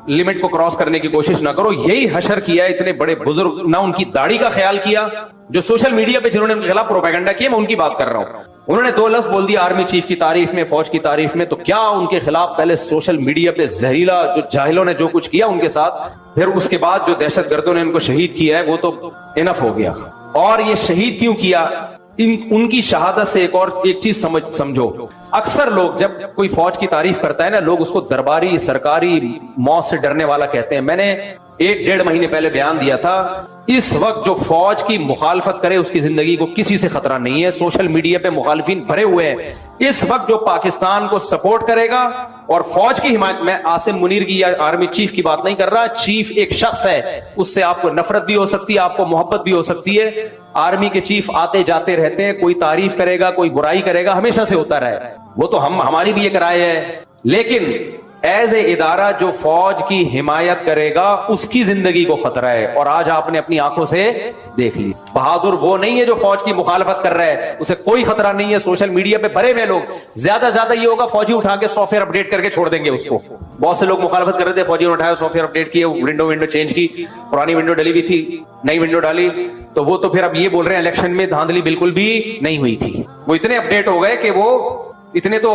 لمٹ کو کراس کرنے کی کوشش نہ کرو۔ یہی حشر کیا اتنے بڑے بزرگ، نہ ان کی داڑھی کا خیال کیا، جو سوشل میڈیا پہ جنہوں نے ان کے خلاف پروپیگنڈا کیا، میں ان کی بات کر رہا ہوں۔ انہوں نے 2 لفظ بول دیا آرمی چیف کی تعریف میں، فوج کی تعریف میں، تو کیا ان کے خلاف پہلے سوشل میڈیا پہ زہریلا جو جاہلوں نے جو کچھ کیا ان کے ساتھ، پھر اس کے بعد جو دہشت گردوں نے ان کو شہید کیا ہے، وہ تو انف ہو گیا۔ اور یہ شہید کیوں کیا؟ ان کی شہادت سے ایک چیز سمجھو، اکثر لوگ جب کوئی فوج کی تعریف کرتا ہے نا، لوگ اس کو درباری سرکاری موت سے ڈرنے والا کہتے ہیں۔ میں نے 1-1.5 مہینے پہلے بیان دیا تھا، اس وقت جو فوج کی مخالفت کرے اس کی زندگی کو کسی سے خطرہ نہیں ہے۔ سوشل میڈیا پہ مخالفین بھرے ہوئے ہیں۔ اس وقت جو پاکستان کو سپورٹ کرے گا اور فوج کی حمایت، میں عاصم منیر کی یا آرمی چیف کی بات نہیں کر رہا، چیف ایک شخص ہے، اس سے آپ کو نفرت بھی ہو سکتی ہے، آپ کو محبت بھی ہو سکتی ہے۔ آرمی کے چیف آتے جاتے رہتے ہیں، کوئی تعریف کرے گا کوئی برائی کرے گا، ہمیشہ سے ہوتا رہا ہے، وہ تو ہماری بھی ایک رائے ہے۔ لیکن ایز اے ادارہ جو فوج کی حمایت کرے گا اس کی زندگی کو خطرہ ہے، اور آج آپ نے اپنی آنکھوں سے دیکھ لی۔ بہادر وہ نہیں ہے جو فوج کی مخالفت کر رہا ہے، اسے کوئی خطرہ نہیں ہے۔ سوشل میڈیا پہ بھرے ہوئے لوگ، زیادہ یہ ہوگا فوجی اٹھا کے سافٹ ویئر اپڈیٹ کر کے چھوڑ دیں گے اس کو۔ بہت سے لوگ مخالفت کر رہے تھے، فوجی نے اٹھایا سافٹ ویئر اپڈیٹ کیے، ونڈو چینج کی، پرانی ونڈو ڈلی ہوئی تھی، نئی ونڈو ڈالی، تو وہ تو پھر اب یہ بول رہے ہیں الیکشن میں دھاندلی بالکل بھی نہیں ہوئی تھی۔ وہ اتنے اپڈیٹ ہو گئے کہ وہ اتنے تو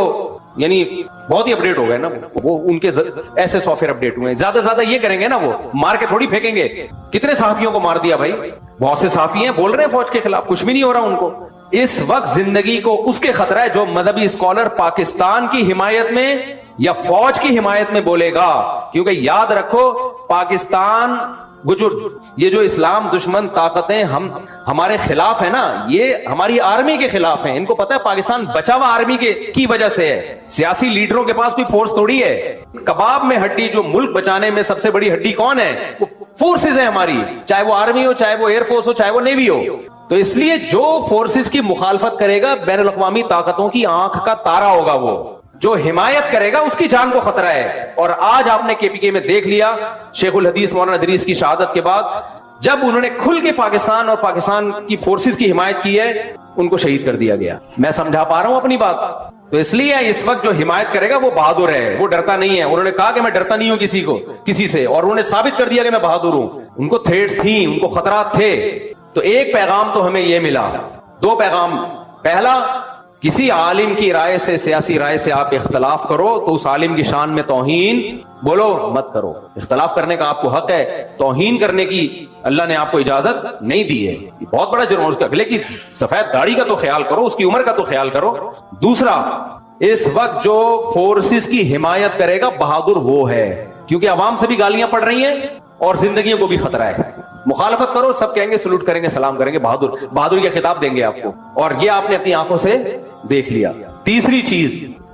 یعنی بہت ہی اپڈیٹ ہو گئے نا، وہ ان کے ایسے سافٹ ویئر اپڈیٹ ہوئے ہیں۔ زیادہ یہ کریں گے نا، وہ مار کے تھوڑی پھینکیں گے۔ کتنے صحافیوں کو مار دیا بھائی، بہت سے صحافی ہیں بول رہے ہیں فوج کے خلاف، کچھ بھی نہیں ہو رہا ان کو۔ اس وقت زندگی کو اس کے خطرہ ہے جو مذہبی اسکالر پاکستان کی حمایت میں یا فوج کی حمایت میں بولے گا، کیونکہ یاد رکھو پاکستان یہ جو اسلام دشمن طاقتیں ہمارے خلاف ہے نا، یہ ہماری آرمی کے خلاف ہیں۔ ان کو پتا ہے پاکستان بچا ہوا آرمی کی وجہ سے ہے، سیاسی لیڈروں کے پاس کوئی فورس تھوڑی ہے۔ کباب میں ہڈی، جو ملک بچانے میں سب سے بڑی ہڈی کون ہے؟ وہ فورسز ہے ہماری، چاہے وہ آرمی ہو، چاہے وہ ایئر فورس ہو، چاہے وہ نیوی ہو۔ تو اس لیے جو فورسز کی مخالفت کرے گا بین الاقوامی طاقتوں کی آنکھ کا تارا ہوگا، وہ جو حمایت کرے گا اس کی جان کو خطرہ ہے۔ اور آج آپ نے کے پی کے میں دیکھ لیا، شیخ الحدیث مولانا ادریس کی شہادت کے بعد جب انہوں نے کھل کے پاکستان اور پاکستان کی فورسز کی حمایت کی ہے، ان کو شہید کر دیا گیا۔ میں سمجھا پا رہا ہوں اپنی بات؟ تو اس لیے اس وقت جو حمایت کرے گا وہ بہادر ہے، وہ ڈرتا نہیں ہے۔ انہوں نے کہا کہ میں ڈرتا نہیں ہوں کسی سے، اور انہوں نے ثابت کر دیا کہ میں بہادر ہوں۔ ان کو تھریٹس تھیں، ان کو خطرات تھے۔ تو ایک پیغام تو ہمیں یہ ملا، 2 پیغام۔ پہلا، کسی عالم کی رائے سے، سیاسی رائے سے آپ اختلاف کرو تو اس عالم کی شان میں توہین بولو مت کرو۔ اختلاف کرنے کا آپ کو حق ہے، توہین کرنے کی اللہ نے آپ کو اجازت نہیں دی ہے، یہ بہت بڑا جرم ہے۔ اس کا اگلے کی سفید داڑھی کا تو خیال کرو، اس کی عمر کا تو خیال کرو۔ دوسرا، اس وقت جو فورسز کی حمایت کرے گا بہادر وہ ہے، کیونکہ عوام سے بھی گالیاں پڑ رہی ہیں اور زندگیوں کو بھی خطرہ ہے۔ مخالفت کرو، سب کہیں گے سلوٹ کریں گے، سلام کریں گے، بہادری کا خطاب دیں گے آپ کو، اور یہ آپ نے اپنی آنکھوں سے دیکھ لیا۔ تیسری چیز،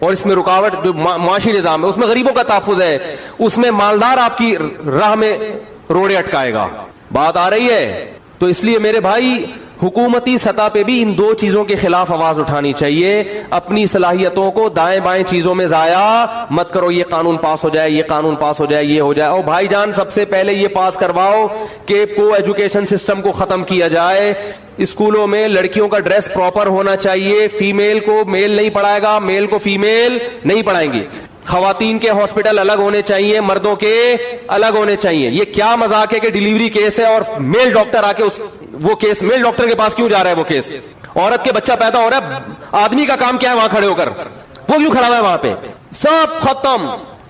اور اس میں رکاوٹ جو معاشی نظام ہے اس میں غریبوں کا تحفظ ہے, اس میں مالدار آپ کی راہ میں روڑے اٹکائے گا. بات آ رہی ہے؟ تو اس لیے میرے بھائی حکومتی سطح پہ بھی ان دو چیزوں کے خلاف آواز اٹھانی چاہیے. اپنی صلاحیتوں کو دائیں بائیں چیزوں میں ضائع مت کرو, یہ قانون پاس ہو جائے, یہ قانون پاس ہو جائے, یہ ہو جائے. اور بھائی جان سب سے پہلے یہ پاس کرواؤ کہ کو ایجوکیشن سسٹم کو ختم کیا جائے. اسکولوں میں لڑکیوں کا ڈریس پراپر ہونا چاہیے, فیمیل کو میل نہیں پڑھائے گا, میل کو فیمیل نہیں پڑھائیں گی. خواتین کے ہاسپٹل الگ ہونے چاہیے, مردوں کے الگ ہونے چاہیے. یہ کیا مذاق ہے کہ ڈیلیوری کیس ہے اور میل ڈاکٹر آ کے وہ کیس میل ڈاکٹر کے پاس کیوں جا رہا ہے؟ وہ کیس عورت کے بچہ پیدا ہو رہا ہے, آدمی کا کام کیا ہے وہاں کھڑے ہو کر, وہ کیوں کھڑا ہوا ہے وہاں پہ؟ سب ختم.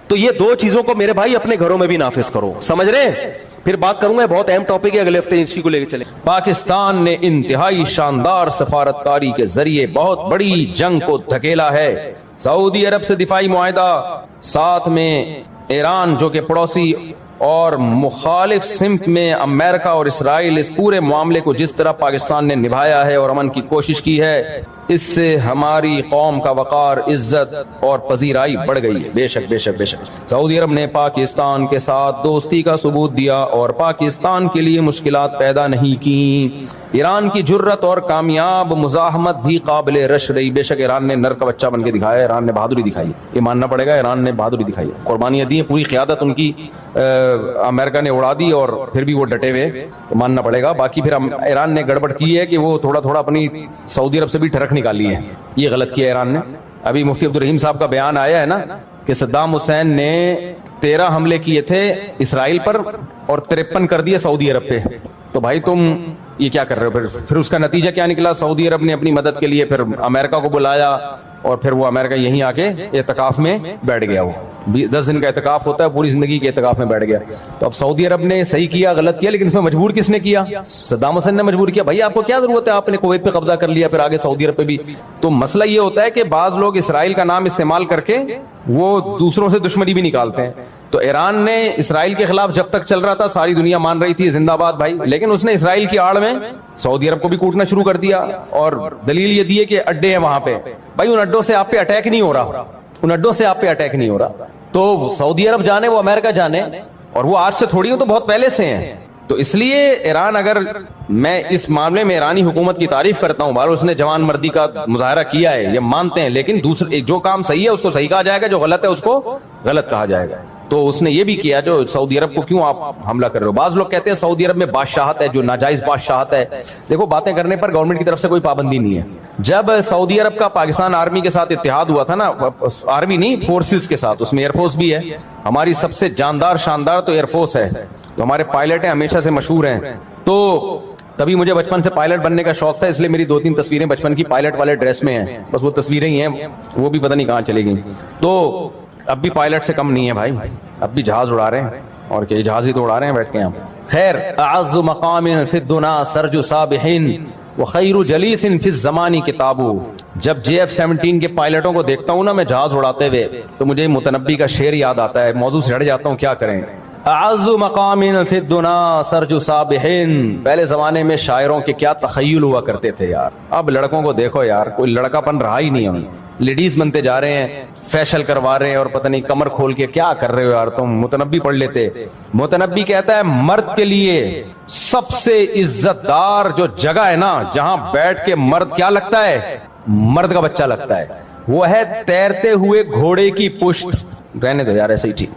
تو یہ دو چیزوں کو میرے بھائی اپنے گھروں میں بھی نافذ کرو, سمجھ رہے؟ پھر بات کروں گا, بہت اہم ٹاپک ہے, اگلے ہفتے اسی کو لے کے چلیں. پاکستان نے انتہائی شاندار سفارتکاری کے ذریعے بہت بڑی جنگ کو دھکیلا ہے. سعودی عرب سے دفاعی معاہدہ, ساتھ میں ایران جو کہ پڑوسی اور مخالف سمت میں امریکہ اور اسرائیل. اس پورے معاملے کو جس طرح پاکستان نے نبھایا ہے اور امن کی کوشش کی ہے, اس سے ہماری قوم کا وقار, عزت اور پذیرائی بڑھ گئی ہے. بے شک بے شک بے شک سعودی عرب نے پاکستان کے ساتھ دوستی کا ثبوت دیا اور پاکستان کے لیے مشکلات پیدا نہیں کی. ایران کی جرت اور کامیاب مزاحمت بھی قابل رشک رہی. بے شک ایران نے نر کا بچہ بن کے دکھایا, ایران نے بہادری دکھائی, یہ ماننا پڑے گا, ایران نے بہادری دکھائی, قربانیاں دی, پوری قیادت ان کی امریکہ نے اڑا دی اور پھر بھی وہ ڈٹے ہوئے, ماننا پڑے گا. باقی پھر ایران نے گڑبڑ کی ہے کہ وہ تھوڑا تھوڑا اپنی سعودی عرب سے بھی ٹھڑک نکالی ہے, یہ غلط کیا ایران نے. ابھی مفتی عبدالرحیم صاحب کا بیان آیا ہے نا کہ صدام حسین نے 13 حملے کیے تھے اسرائیل پر اور 53 کر دیے سعودی عرب پہ. تو بھائی تم یہ کیا کر رہے ہو؟ پھر اس کا نتیجہ کیا نکلا؟ سعودی عرب نے اپنی مدد کے لیے پھر امریکہ کو بلایا اور پھر وہ امریکہ یہیں آ کے اعتکاف میں بیٹھ گیا. وہ 10 دن کا اعتکاف ہوتا ہے, پوری زندگی کے اعتکاف میں بیٹھ گیا. تو اب سعودی عرب نے صحیح کیا غلط کیا, لیکن اس میں مجبور کس نے کیا؟ صدام حسین نے مجبور کیا. بھائی آپ کو کیا ضرورت ہے, آپ نے کویت پہ قبضہ کر لیا, پھر آگے سعودی عرب پہ بھی. تو مسئلہ یہ ہوتا ہے کہ بعض لوگ اسرائیل کا نام استعمال کر کے وہ دوسروں سے دشمنی بھی نکالتے ہیں. تو ایران نے اسرائیل کے خلاف جب تک چل رہا تھا ساری دنیا مان رہی تھی زندہ باد بھائی, لیکن اس نے اسرائیل کی آڑ میں سعودی عرب کو بھی کوٹنا شروع کر دیا. اور دلیل یہ دی ہے کہ اڈے ہیں وہاں پہ. بھائی ان اڈوں سے آپ پہ اٹیک نہیں ہو رہا, ان اڈوں سے آپ پہ اٹیک نہیں ہو رہا. تو سعودی عرب جانے, وہ امریکہ جانے, اور وہ آج سے تھوڑی ہو تو بہت پہلے سے ہیں. تو اس لیے ایران, اگر میں اس معاملے میں ایرانی حکومت کی تعریف کرتا ہوں, بہرحال اس نے جوان مردی کا مظاہرہ کیا ہے, یہ مانتے ہیں, لیکن دوسرے جو کام صحیح ہے اس کو صحیح کہا جائے گا, جو غلط ہے اس کو غلط کہا جائے گا. تو اس نے یہ بھی کیا, جو سعودی عرب کو کیوں آپ حملہ کر رہے ہو؟ بعض لوگ کہتے ہیں سعودی عرب میں بادشاہت ہے, جو ناجائز بادشاہت ہے. دیکھو باتیں کرنے پر گورنمنٹ کی طرف سے کوئی پابندی نہیں ہے. جب سعودی عرب کا پاکستان آرمی کے ساتھ اتحاد ہوا تھا نا, آرمی نہیں فورسز کے ساتھ, اس میں ایئر فورس بھی ہے. ہماری سب سے جاندار شاندار تو ایئر فورس ہے, تو ہمارے پائلٹ ہیں ہمیشہ سے مشہور ہیں. تو تبھی مجھے بچپن سے پائلٹ بننے کا شوق تھا, اس لیے میری 2-3 تصویریں بچپن کی پائلٹ والے ڈریس میں ہیں, بس وہ تصویریں ہی ہیں, وہ بھی پتہ نہیں کہاں چلے گئی. تو اب بھی پائلٹ سے کم نہیں ہے بھائی, اب بھی جہاز اڑا رہے ہیں, اور کہ جہاز ہی تو اڑا رہے ہیں بیٹھ کے یہاں. خیر, اعز مقام فی الدنا سرج سابحین وخیر جلیس فی الزمان کتاب. جب JF-17 کے پائلٹوں کو دیکھتا ہوں نا میں جہاز اڑاتے ہوئے, تو مجھے متنبی کا شعر یاد آتا ہے, موضوع سے ہٹ جاتا ہوں, کیا کریں. اعز مقام فی الدنا سرج سابحین. پہلے زمانے میں شاعروں کے کیا تخیل ہوا کرتے تھے یار. اب لڑکوں کو دیکھو یار, کوئی لڑکا پن رہا ہی نہیں ہے, لیڈیز بنتے جا رہے ہیں, فیشل کروا رہے ہیں, اور پتہ نہیں کمر کھول کے کیا کر رہے ہو یار تم. متنبی پڑھ لیتے. متنبی کہتا ہے مرد کے لیے سب سے عزت دار جو جگہ ہے نا, جہاں بیٹھ کے مرد کیا لگتا ہے, مرد کا بچہ لگتا ہے, وہ ہے تیرتے ہوئے گھوڑے کی پشت. رہنے دو یار ایسے ہی ٹھیک,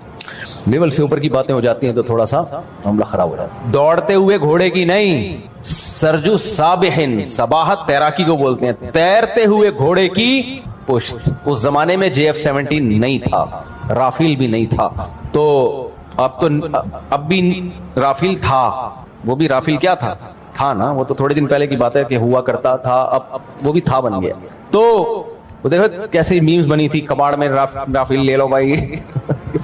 لیول سے اوپر کی باتیں ہو جاتی ہیں تو تھوڑا سا معاملہ خراب ہو جاتا ہے. دوڑتے ہوئے گھوڑے کی نہیں, سرجو سابحن, سباحت تیراکی کو بولتے ہیں, تیرتے ہوئے گھوڑے کی پشت. اس زمانے میں JF-17 نہیں تھا, رافیل بھی نہیں تھا. تو اب بھی رافیل تھا, وہ بھی رافیل کیا تھا نا, وہ تو تھوڑے دن پہلے کی بات ہے کہ ہوا کرتا تھا, اب وہ بھی تھا بن گیا. تو وہ دیکھو کیسی میمز بنی تھی, کباڑ میں رافیل لے لو بھائی.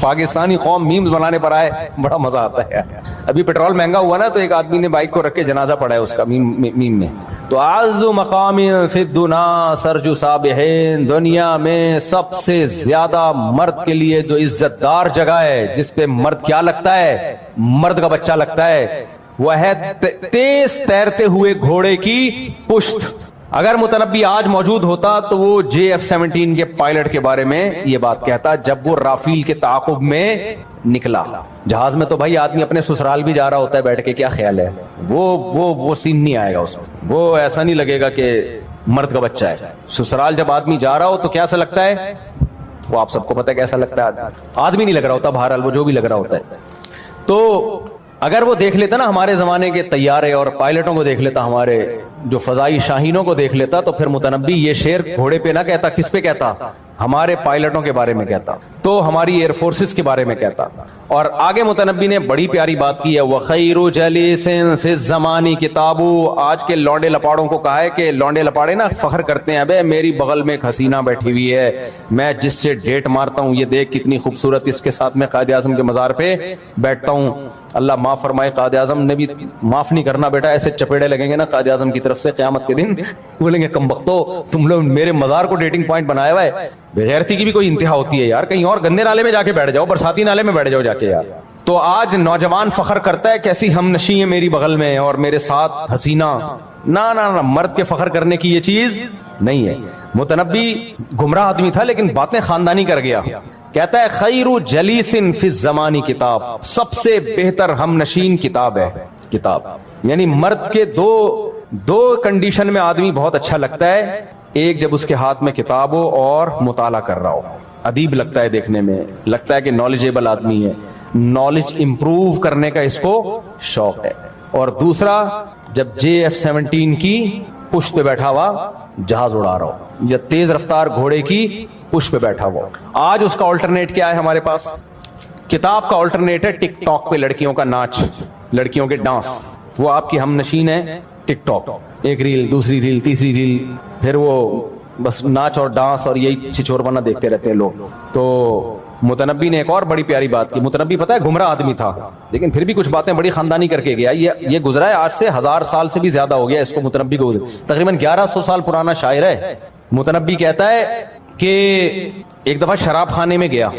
پاکستانی قوم میمز بنانے پر آئے, بڑا مزہ آتا ہے. ابھی پیٹرول مہنگا ہوا نا, تو ایک آدمی نے بائک کو رکھ کے جنازہ پڑھا ہے اس کا میم میں. تو اعز مقام فی الدنا سرج سابحین, دنیا میں سب سے زیادہ مرد کے لیے جو عزت دار جگہ ہے, جس پہ مرد کیا لگتا ہے, مرد کا بچہ لگتا ہے, وہ ہے تیز تیرتے ہوئے گھوڑے کی پشت. اگر متنبی آج موجود ہوتا تو وہ JF-17 کے پائلٹ کے بارے میں یہ بات کہتا جب وہ رافیل کے تعاقب میں نکلا. جہاز میں تو بھائی آدمی اپنے سسرال بھی جا رہا ہوتا ہے بیٹھ کے, کیا خیال ہے, وہ سین نہیں آئے گا اس میں, وہ ایسا نہیں لگے گا کہ مرد کا بچہ ہے. سسرال جب آدمی جا رہا ہو تو کیسا لگتا ہے, وہ آپ سب کو پتہ ہے کیسا لگتا ہے, آدمی نہیں لگ رہا ہوتا, بہرحال وہ جو بھی لگ رہا ہوتا ہے. تو اگر وہ دیکھ لیتا نا ہمارے زمانے کے طیارے اور پائلٹوں کو دیکھ لیتا, ہمارے جو فضائی شاہینوں کو دیکھ لیتا, تو پھر متنبی یہ شعر گھوڑے پہ نہ کہتا, کس پہ کہتا, ہمارے پائلٹوں کے بارے میں کہتا, تو ہماری ایئر فورسز کے بارے میں کہتا. اور آگے متنبی نے بڑی پیاری بات کی ہے, وَخَيْرُ جَلِيسٍ فِي الزَّمَانِ کِتَابُ. آج کے لونڈے لپاڑوں کو کہا ہے کہ لونڈے لپاڑے نا فخر کرتے ہیں, ابے میری بغل میں ایک حسینہ بیٹھی ہوئی ہے, میں جس سے ڈیٹ مارتا ہوں یہ دیکھ کتنی خوبصورت, اس کے ساتھ میں قائد اعظم کے مزار پہ بیٹھتا ہوں. اللہ معاف فرمائے, قائد اعظم نے بھی معاف نہیں کرنا بیٹا, ایسے چپیڑے لگیں گے نا قائد اعظم کی طرف سے قیامت کے دن, بولیں گے کم بختو تم لوگ میرے مزار کو ڈیٹنگ پوائنٹ بنایا ہوا ہے. بغیرتی کی بھی کوئی انتہا ہوتی ہے یار, کہیں اور گندے نالے میں جا کے بیٹھ جاؤ, برساتی نالے میں بیٹھ جاؤ جا کے یار. تو آج نوجوان فخر کرتا ہے کیسی ہم نشیں میری بغل میں اور میرے ساتھ حسینہ. نہ مرد کے فخر کرنے کی یہ چیز نہیں ہے. متنبی گمراہ آدمی تھا لیکن باتیں خاندانی کر گیا. کہتا ہے خیر جلیس فی الزمان کتاب, سب سے بہتر ہم نشین کتاب ہے. کتاب یعنی مرد کے دو کنڈیشن میں آدمی بہت اچھا لگتا ہے, ایک جب اس کے ہاتھ میں کتاب ہو اور مطالعہ کر رہا ہو, ادیب لگتا ہے دیکھنے میں, لگتا ہے کہ نالجیبل آدمی ہے, نالج امپروو کرنے کا اس کو شوق ہے. اور دوسرا جب JF-17 کی پشت پہ بیٹھا ہوا جہاز اڑا رہا ہو یا تیز رفتار گھوڑے کی پشت پہ بیٹھا ہوا. آج اس کا آلٹرنیٹ کیا ہے ہمارے پاس, کتاب کا آلٹرنیٹ ہے ٹک ٹاک پہ لڑکیوں کا ناچ, لڑکیوں کے ڈانس. وہ آپ کی ہم نشین ہے ٹک ٹاک, ایک ریل, دوسری ریل, تیسری ریل, پھر وہ بس ناچ اور ڈانس اور یہی چھچور بنا دیکھتے رہتے ہیں لوگ. تو متنبی نے ایک اور بڑی پیاری بات کی. متنبی پتہ ہے گمراہ آدمی تھا لیکن پھر بھی کچھ باتیں بڑی خاندانی کر کے گیا. یہ گزرا ہے آج سے 1000 سال سے بھی زیادہ ہو گیا اس کو, متنبی کو تقریباً 1100 سال پرانا شاعر ہے. متنبی کہتا ہے کہ ایک دفعہ شراب خانے میں گیا,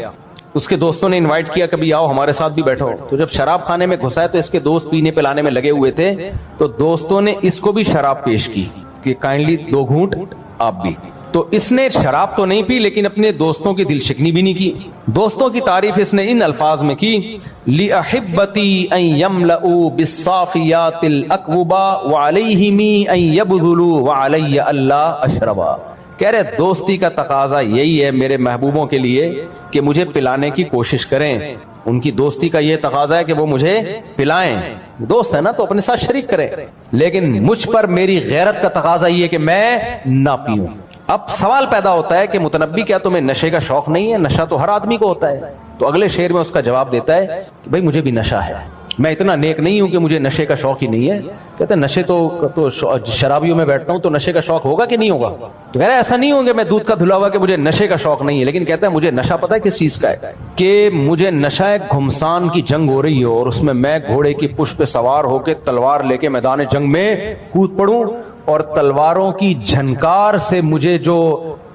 اس کے دوستوں نے انوائٹ کیا کبھی آؤ ہمارے ساتھ بھی بیٹھو. تو جب شراب خانے میں گھسا ہے تو اس کے دوست پینے پلانے میں لگے ہوئے تھے, تو دوستوں نے اس کو بھی شراب پیش کی کہ کائنڈلی 2 گھونٹ آپ بھی. تو اس نے شراب تو نہیں پی لیکن اپنے دوستوں کی دل شکنی بھی نہیں کی. دوستوں کی تعریف اس نے ان الفاظ میں کی, لِأَحِبَّتِي أَن يَمْلَؤُوا بِالصَّافِيَاتِ الْأَكْوَبَا وَعَلَيْهِمِ أَن يَبْذُلُوا وَعَلَيَّ أَلَّا أَشْرَبَا. کہہ رہے دوستی کا تقاضا یہی ہے میرے محبوبوں کے لیے کہ مجھے پلانے کی کوشش کریں. ان کی دوستی کا یہ تقاضا ہے کہ وہ مجھے پلائیں, دوست ہے نا تو اپنے ساتھ شریک کریں, لیکن مجھ پر میری غیرت کا تقاضا یہ ہے کہ میں نہ پیوں. اب سوال پیدا ہوتا ہے کہ متنبی کیا تمہیں نشے کا شوق نہیں ہے؟ نشہ تو ہر آدمی کو ہوتا ہے. تو اگلے شعر میں اس کا جواب دیتا ہے کہ بھائی مجھے بھی نشہ ہے, میں اتنا نیک نہیں ہوں کہ مجھے نشے کا شوق ہی نہیں ہے. کہتے ہیں نشے تو شرابیوں میں بیٹھتا ہوں تو نشے کا شوق ہوگا کہ نہیں ہوگا؟ تو کہہ رہا ہے ایسا نہیں ہوں گے میں دودھ کا دھلا ہوا کہ مجھے نشے کا شوق نہیں ہے, لیکن کہتا ہے مجھے نشہ پتہ ہے کس چیز کا ہے, کہ مجھے نشہ ایک گھمسان کی جنگ ہو رہی ہو اور اس میں گھوڑے کی پشت پہ سوار ہو کے تلوار لے کے میدان جنگ میں کود پڑوں, اور تلواروں کی جھنکار سے مجھے جو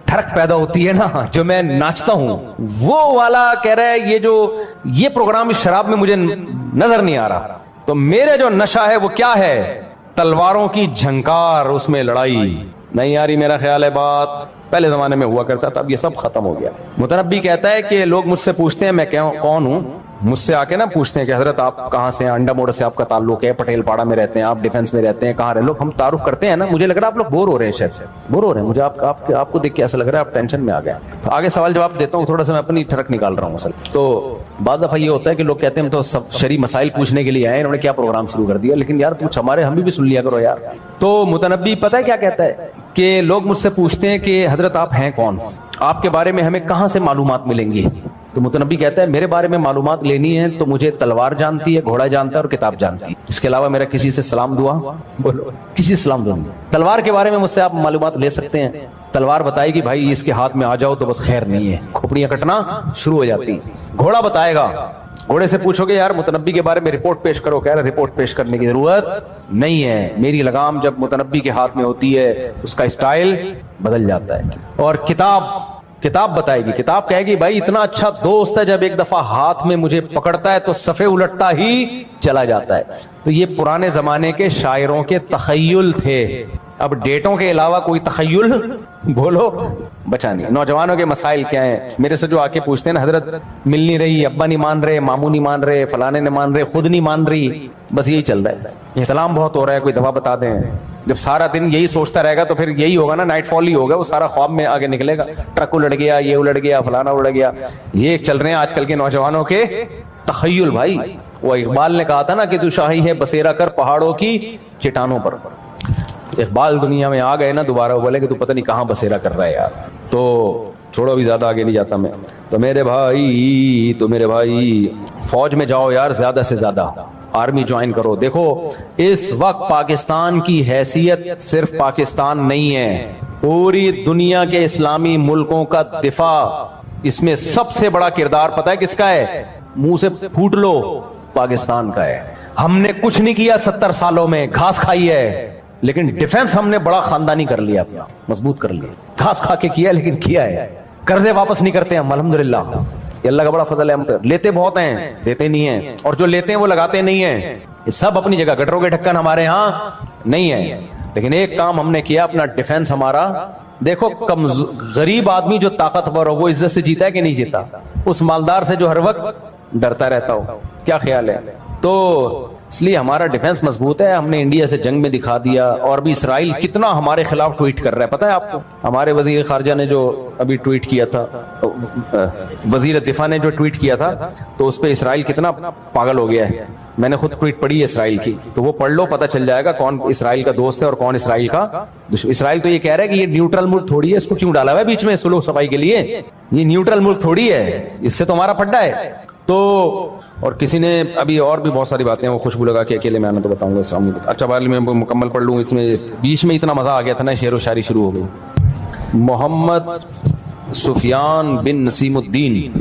ٹھڑک پیدا ہوتی ہے نا, جو میں ناچتا ہوں, وہ والا کہہ رہا ہے یہ پروگرام اس شراب میں مجھے نظر نہیں آ رہا. تو میرے جو نشہ ہے وہ کیا ہے؟ تلواروں کی جھنکار, اس میں لڑائی. نہیں آ رہی میرا خیال ہے بات, پہلے زمانے میں ہوا کرتا تھا, اب یہ سب ختم ہو گیا. متنبی کہتا ہے کہ لوگ مجھ سے پوچھتے ہیں میں کون ہوں, مجھ سے آ کے نا پوچھتے ہیں کہ حضرت آپ کہاں سے ہیں, انڈا موڑ سے آپ کا تعلق ہے, پٹیل پاڑا میں رہتے ہیں آپ, ڈیفنس میں رہتے ہیں, کہاں رہے لوگ, ہم تعارف کرتے ہیں نا. مجھے لگ رہا ہے آپ لوگ بور ہو رہے ہیں, شاید بور ہو رہے ہیں, مجھے آپ کو دیکھ کے ایسا لگ رہا ہے آپ ٹینشن میں آ گئے. آگے سوال جواب دیتا ہوں, تھوڑا سا میں اپنی ٹھڑک نکال رہا ہوں اصل. تو بعض دفعہ یہ ہوتا ہے کہ لوگ کہتے ہیں ہم تو سب شرعی مسائل پوچھنے کے لیے آئے, انہوں نے کیا پروگرام شروع کر دیا, لیکن یار پوچھ ہم بھی سن لیا کرو یار. تو متنبی پتہ ہے کیا کہتا ہے کہ لوگ مجھ سے پوچھتے ہیں کہ حضرت آپ ہیں کون, آپ کے بارے میں ہمیں کہاں سے معلومات ملیں گی؟ تو متنبی کہتا ہے میرے بارے میں معلومات لینی ہے تو مجھے تلوار جانتی ہے, گھوڑا جانتا ہے اور کتاب جانتی ہے, اس کے علاوہ میرا کسی سے سلام دعا بولو, کسی سے سلام دعا نہیں. تلوار کے بارے میں مجھ سے آپ معلومات لے سکتے ہیں, تلوار بتائے گی بھائی اس کے ہاتھ میں آ جاؤ تو بس خیر نہیں ہے, کھوپڑیاں کٹنا شروع ہو جاتی ہیں. گھوڑا بتائے گا, گھوڑے سے پوچھو گے یار متنبی کے بارے میں رپورٹ پیش کرو, کہہ رہا رپورٹ پیش کرنے کی ضرورت نہیں ہے, میری لگام جب متنبی کے ہاتھ میں ہوتی ہے اس کا اسٹائل بدل جاتا ہے. اور کتاب بتائے گی, کتاب کہے گی بھائی اتنا اچھا دوست ہے, جب ایک دفعہ ہاتھ میں مجھے پکڑتا ہے تو صفحے الٹتا ہی چلا جاتا ہے. تو یہ پرانے زمانے کے شاعروں کے تخیل تھے, اب ڈیٹوں کے علاوہ کوئی تخیل بولو بچا نہیں. نوجوانوں کے مسائل کیا ہیں؟ میرے سے جو آ کے پوچھتے ہیں نا حضرت مل نہیں رہی, ابا نہیں مان رہے, ماموں نہیں مان رہے, فلانے نہیں مان رہے, خود نہیں مان رہی, بس یہی چل رہا ہے. احتلام بہت ہو رہا ہے, کوئی دوا بتا دیں. جب سارا دن یہی سوچتا رہے گا تو پھر یہی ہوگا نا, نائٹ فال ہی ہوگا, وہ سارا خواب میں آگے نکلے گا. ٹرک الٹ گیا, یہ الٹ گیا, فلانا الٹ گیا. یہ چل رہے ہیں آج کل کے نوجوانوں کے تخیل. بھائی وہ اقبال نے کہا تھا نا کہ تو شاہی ہے بسیرا کر پہاڑوں کی چٹانوں پر. اقبال دنیا میں آ گئے نا دوبارہ, وہ بولے کہ تو پتہ نہیں کہاں بسیرا کر رہا ہے یار. تو چھوڑو, بھی زیادہ آگے نہیں جاتا میں. تو میرے بھائی فوج میں جاؤ یار, زیادہ سے زیادہ آرمی جوائن کرو. دیکھو اس وقت پاکستان کی حیثیت صرف پاکستان نہیں ہے, پوری دنیا کے اسلامی ملکوں کا دفاع, اس میں سب سے بڑا کردار پتہ ہے کس کا ہے؟ منہ سے پھوٹ لو, پاکستان کا ہے. ہم نے کچھ نہیں کیا 70 سالوں میں, گھاس کھائی ہے, لیکن ڈیفنس ہم نے بڑا خاندانی کر لیا, اپنا مضبوط کر لیا. گھاس کھا کے کیا لیکن کیا ہے. قرضے واپس نہیں کرتے ہم الحمدللہ, یہ اللہ کا بڑا فضل ہے ہم پر. لیتے بہت ہیں, دیتے نہیں ہیں, اور جو لیتے ہیں وہ لگاتے نہیں ہیں. یہ سب اپنی جگہ, گٹروں کے ڈھکن ہمارے ہاں نہیں ہے, لیکن ایک کام ہم نے کیا, اپنا ڈیفنس ہمارا. دیکھو غریب آدمی جو طاقتور ہو وہ عزت سے جیتا ہے کہ نہیں جیتا؟ اس مالدار سے جو ہر وقت ڈرتا رہتا ہو. کیا خیال ہے؟ تو اس لیے ہمارا ڈیفنس مضبوط ہے. ہم نے انڈیا سے جنگ میں دکھا دیا, اور بھی اسرائیل کتنا ہمارے خلاف ٹویٹ کر رہا ہے, پتہ ہے آپ کو؟ ہمارے وزیر خارجہ نے جو ابھی ٹویٹ کیا تھا, وزیر دفاع نے جو ٹویٹ کیا تھا, تو اس پہ اسرائیل کتنا پاگل ہو گیا ہے. میں نے خود ٹویٹ پڑھی ہے اسرائیل کی, تو وہ پڑھ لو, پتہ چل جائے گا کون اسرائیل کا دوست ہے اور کون اسرائیل کا دشمن. اسرائیل تو یہ کہہ رہا ہے کہ یہ نیوٹرل ملک تھوڑی ہے, اس کو کیوں ڈالا ہوا ہے بیچ میں سلو صفائی کے لیے؟ یہ نیوٹرل ملک تھوڑی ہے, اس سے تو ہمارا پڈا ہے. تو اور کسی نے ابھی اور بھی بہت ساری باتیں, وہ خوشبو لگا کے اکیلے میں آنا تو بتاؤں گا. اچھا بھائی میں مکمل پڑھ لوں, اس میں بیچ میں اتنا مزہ آ گیا تھا نا, شعر و شاعری شروع ہو گئی. محمد سفیان بن نسیم الدین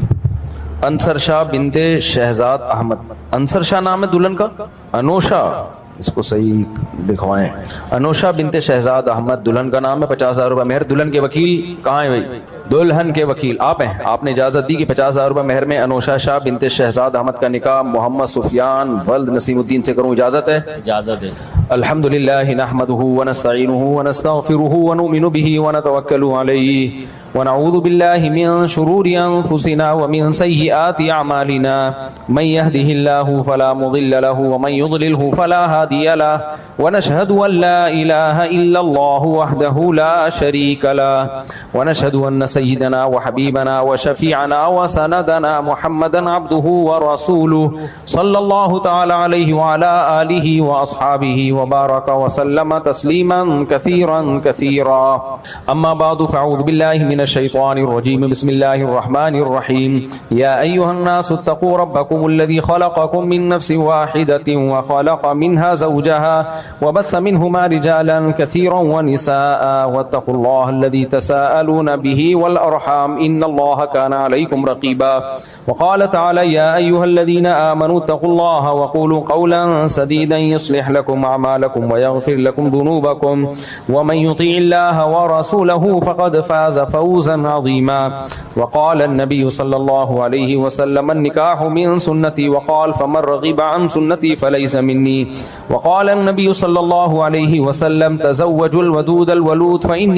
انصر شاہ بنت شہزاد احمد. انصر شاہ نام ہے دلہن کا, انوشا, اس کو صحیح دکھوائیں, انوشا بنت شہزاد احمد دلہن کا نام ہے. 50,000 روپے مہر. دلہن کے وکیل کہاں ہیں بھائی؟ دلہن کے وکیل آپ ہیں. آپ نے اجازت دی کہ 50,000 روپے مہر میں انوشا شاہ بنت شہزاد احمد کا نکاح محمد سفیان ولد نسیم الدین سے کروں. اجازت ہے؟ اجازت ہے. الحمدللہ نحمده ونستعینه ونستغفره ونؤمن به ونتوکل علیہ ونعوذ باللہ من شرور انفسنا ومن سیئات اعمالنا من يهده الله فلا مضل له ومن يضلله فلا هادي له ونشهد ان لا اله الا الله وحده لا شريك له ونشهد ان سيدنا وحبيبنا وشفيعنا وسندنا محمدا عبده ورسوله صلى الله تعالى عليه وعلى آله وأصحابه وبارك وسلم تسليما كثيرا كثيرا. أما بعد فأعوذ بالله من الشيطان الرجيم. بسم الله الرحمن الرحيم. يا أيها الناس اتقوا ربكم الذي خلقكم من نفس واحدة وخلق منها زوجها وبث منهما رجالا كثيرا ونساء واتقوا الله الذي تساءلون به والأرحام إن الله كان عليكم رقيبا. وقال تعالى يا أيها الذين آمنوا اتقوا الله وقولوا قولا سديدا يصلح لكم أعمالكم ويغفر لكم ذنوبكم ومن يطيع الله ورسوله فقد فاز فوزا عظيما. وقال النبي صلى الله عليه وسلم النكاح من سنتي وقال فمن رغب عن سنتي فليس مني. وقال النبي صلى الله عليه وسلم تزوجوا الودود الولود فإني